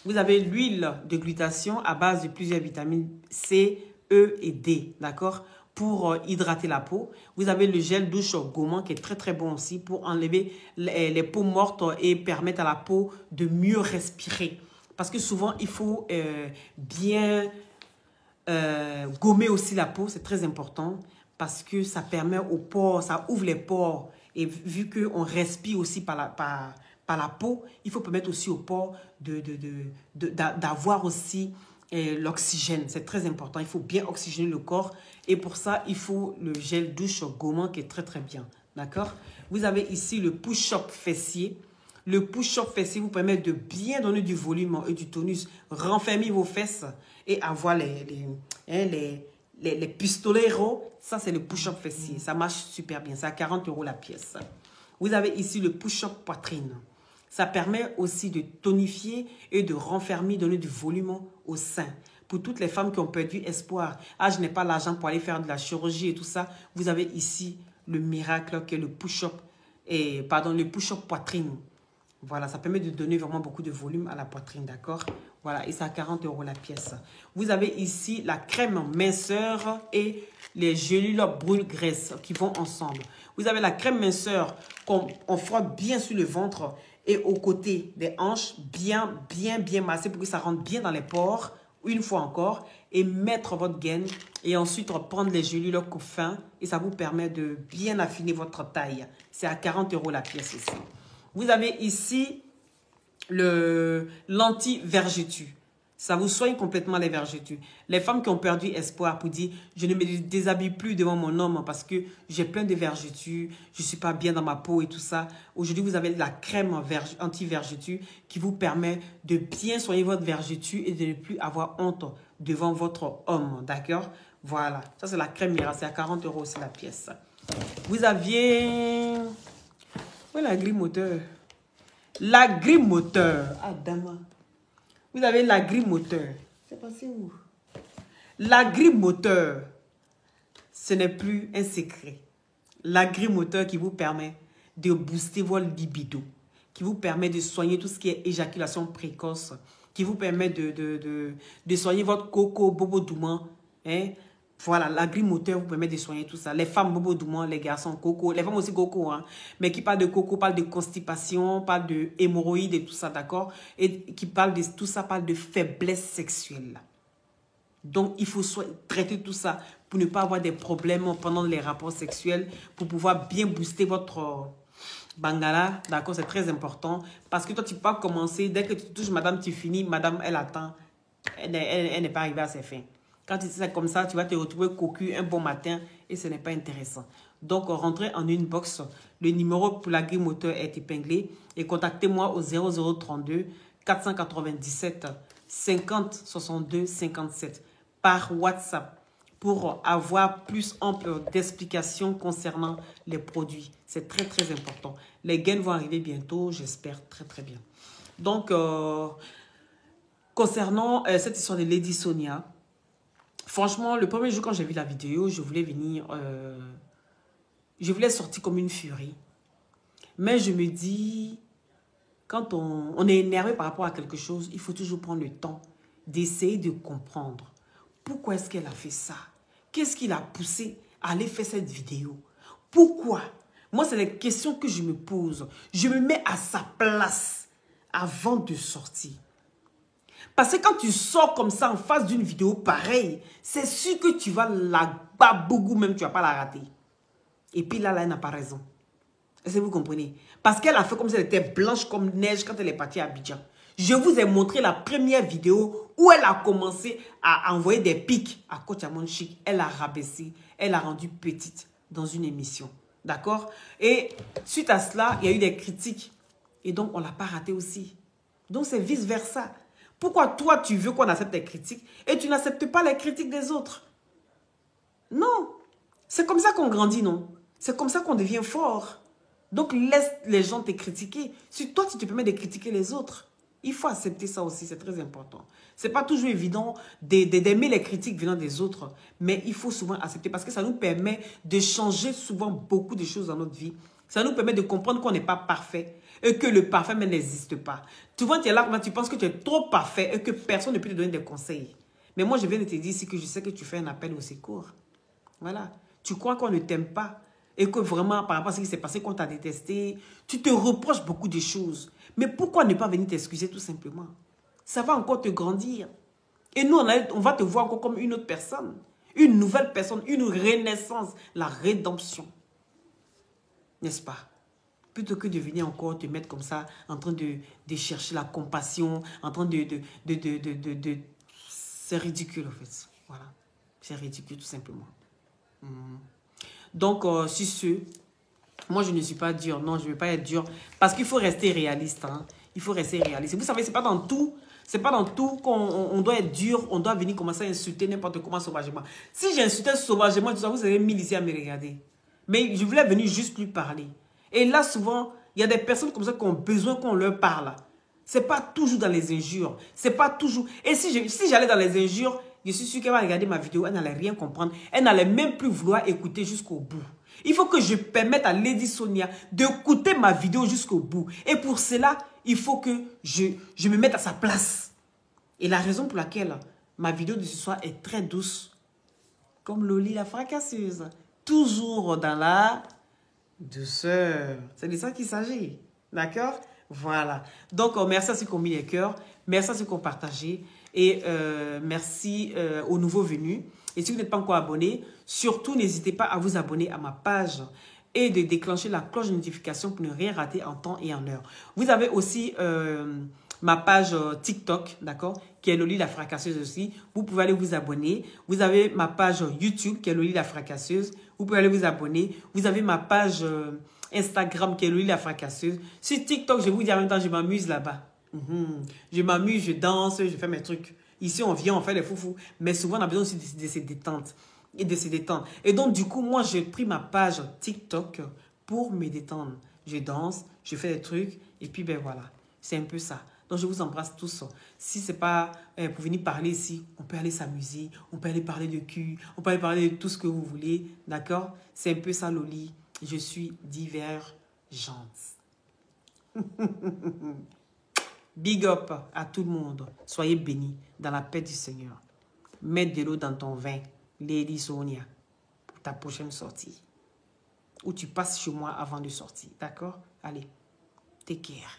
Vous avez l'huile de glutation à base de plusieurs vitamines C, E et D, d'accord? Pour hydrater la peau. Vous avez le gel douche gommant qui est très très bon aussi pour enlever les peaux mortes et permettre à la peau de mieux respirer. Parce que souvent, il faut bien gommer aussi la peau, c'est très important parce que ça permet aux pores, ça ouvre les pores. Et vu qu'on respire aussi par la peau, il faut permettre aussi aux pores d'avoir aussi l'oxygène. C'est très important. Il faut bien oxygéner le corps. Et pour ça, il faut le gel douche gommant qui est très très bien. D'accord? Vous avez ici le push-up fessier. Le push-up fessier vous permet de bien donner du volume et du tonus. Renfermer vos fesses et avoir les pistoleros, ça c'est le push-up fessier. Ça marche super bien. C'est à 40 € la pièce. Vous avez ici le push-up poitrine. Ça permet aussi de tonifier et de renfermer, donner du volume au sein. Pour toutes les femmes qui ont perdu espoir, ah, je n'ai pas l'argent pour aller faire de la chirurgie et tout ça, vous avez ici le miracle qui est le push-up, le push-up poitrine. Voilà, ça permet de donner vraiment beaucoup de volume à la poitrine, d'accord? Voilà, et c'est à 40 € la pièce. Vous avez ici la crème minceur et les gélules brûle-graisse qui vont ensemble. Vous avez la crème minceur qu'on frotte bien sur le ventre et aux côtés des hanches, bien massé pour que ça rentre bien dans les pores, une fois encore, et mettre votre gaine et ensuite reprendre les gélules couffin et ça vous permet de bien affiner votre taille. C'est à 40 € la pièce aussi. Vous avez ici l'anti-vergeture. Ça vous soigne complètement les vergetures. Les femmes qui ont perdu espoir pour dire « Je ne me déshabille plus devant mon homme parce que j'ai plein de vergetures, je ne suis pas bien dans ma peau et tout ça. » Aujourd'hui, vous avez la crème anti-vergeture qui vous permet de bien soigner votre vergeture et de ne plus avoir honte devant votre homme. D'accord? Voilà. Ça, c'est la crème miracle. C'est à 40 € aussi la pièce. Vous aviez... Où est la grille moteur? La grille moteur. Ah, dama. Vous avez la grille moteur. C'est passé où? La grille moteur, ce n'est plus un secret. La grille moteur qui vous permet de booster votre libido, qui vous permet de soigner tout ce qui est éjaculation précoce, qui vous permet de soigner votre coco, bobo douman, hein? Voilà, la grille moteur vous permet de soigner tout ça. Les femmes bobo douman, les garçons coco, les femmes aussi coco, hein. Mais qui parlent de coco, parlent de constipation, parlent de hémorroïdes et tout ça, d'accord? Et qui parlent de tout ça, parlent de faiblesse sexuelle. Donc, il faut traiter tout ça pour ne pas avoir des problèmes pendant les rapports sexuels, pour pouvoir bien booster votre bangala, d'accord? C'est très important. Parce que toi, tu peux pas commencer, dès que tu touches madame, tu finis, madame, elle attend. Elle n'est pas arrivée à ses fins. Quand tu sais comme ça, tu vas te retrouver cocu un bon matin et ce n'est pas intéressant. Donc, rentrez en une box. Le numéro pour la grille moteur est épinglé et contactez-moi au 0032 497 50 62 57 par WhatsApp pour avoir plus ample d'explications concernant les produits. C'est très, très important. Les gains vont arriver bientôt, j'espère très, très bien. Donc, concernant cette histoire de Lady Sonia, franchement, le premier jour quand j'ai vu la vidéo, je voulais venir... je voulais sortir comme une furie. Mais je me dis, quand on est énervé par rapport à quelque chose, il faut toujours prendre le temps d'essayer de comprendre. Pourquoi est-ce qu'elle a fait ça? Qu'est-ce qui l'a poussé à aller faire cette vidéo? Pourquoi? Moi, c'est les questions que je me pose. Je me mets à sa place avant de sortir. Parce que quand tu sors comme ça en face d'une vidéo pareille, c'est sûr que tu vas la babougou même, tu ne vas pas la rater. Et puis là, elle n'a pas raison. Est-ce que vous comprenez? Parce qu'elle a fait comme si elle était blanche comme neige quand elle est partie à Abidjan. Je vous ai montré la première vidéo où elle a commencé à envoyer des pics à Coach Amon Chic. Elle a rabaissé, elle a rendu petite dans une émission. D'accord? Et suite à cela, il y a eu des critiques. Et donc, on ne l'a pas raté aussi. Donc, c'est vice-versa. Pourquoi toi, tu veux qu'on accepte les critiques et tu n'acceptes pas les critiques des autres? Non. C'est comme ça qu'on grandit, non? C'est comme ça qu'on devient fort. Donc, laisse les gens te critiquer. Si toi, tu te permets de critiquer les autres, il faut accepter ça aussi, c'est très important. Ce n'est pas toujours évident d'aimer les critiques venant des autres, mais il faut souvent accepter parce que ça nous permet de changer souvent beaucoup de choses dans notre vie. Ça nous permet de comprendre qu'on n'est pas parfait et que le parfait même n'existe pas. Souvent, tu es là, tu penses que tu es trop parfait et que personne ne peut te donner des conseils. Mais moi, je viens de te dire ici que je sais que tu fais un appel au secours. Voilà. Tu crois qu'on ne t'aime pas et que vraiment, par rapport à ce qui s'est passé, qu'on t'a détesté, tu te reproches beaucoup de choses. Mais pourquoi ne pas venir t'excuser tout simplement? Ça va encore te grandir. Et nous, on va te voir encore comme une autre personne. Une nouvelle personne, une renaissance, la rédemption. N'est-ce pas? Plutôt que de venir encore te mettre comme ça, en train de chercher la compassion, en train de c'est ridicule en fait. Voilà. C'est ridicule tout simplement. Donc, si moi je ne suis pas dur, non, je ne veux pas être dur, parce qu'il faut rester réaliste. Hein. Il faut rester réaliste. Vous savez, ce n'est pas dans tout C'est pas dans tout qu'on doit être dur, on doit venir commencer à insulter n'importe comment sauvagement. Si j'insultais sauvagement, vous avez 1000 ici à me regarder. Mais je voulais venir juste lui parler. Et là, souvent, il y a des personnes comme ça qui ont besoin qu'on leur parle. C'est pas toujours dans les injures. C'est pas toujours... Et si j'allais dans les injures, je suis sûr qu'elle va regarder ma vidéo, elle n'allait rien comprendre. Elle n'allait même plus vouloir écouter jusqu'au bout. Il faut que je permette à Lady Sonia d'écouter ma vidéo jusqu'au bout. Et pour cela, il faut que je me mette à sa place. Et la raison pour laquelle ma vidéo de ce soir est très douce, comme Loli la fracasseuse, toujours dans la douceur. C'est de ça qu'il s'agit. D'accord? Voilà. Donc, merci à ceux qui ont mis les cœurs. Merci à ceux qui ont partagé. Et merci aux nouveaux venus. Et si vous n'êtes pas encore abonné, surtout n'hésitez pas à vous abonner à ma page et de déclencher la cloche de notification pour ne rien rater en temps et en heure. Vous avez aussi ma page TikTok, d'accord, qui est Loli la fracasseuse aussi. Vous pouvez aller vous abonner. Vous avez ma page YouTube qui est Loli la fracasseuse. Vous pouvez aller vous abonner. Vous avez ma page Instagram qui est Loli la fracasseuse. Sur TikTok, je vous dis en même temps, je m'amuse là-bas. Je m'amuse, je danse, je fais mes trucs. Ici, on vient, on fait les foufous. Mais souvent, on a besoin aussi de se détendre. Et de se détendre. Et donc, du coup, moi, j'ai pris ma page TikTok pour me détendre. Je danse, je fais des trucs. Et puis, ben voilà. C'est un peu ça. Donc, je vous embrasse tous. Si ce n'est pas pour venir parler ici, on peut aller s'amuser. On peut aller parler de cul. On peut aller parler de tout ce que vous voulez. D'accord? C'est un peu ça, Loli. Je suis divergente. Big up à tout le monde. Soyez bénis dans la paix du Seigneur. Mets de l'eau dans ton vin, Lady Sonia, pour ta prochaine sortie. Ou tu passes chez moi avant de sortir. D'accord? Allez, take care.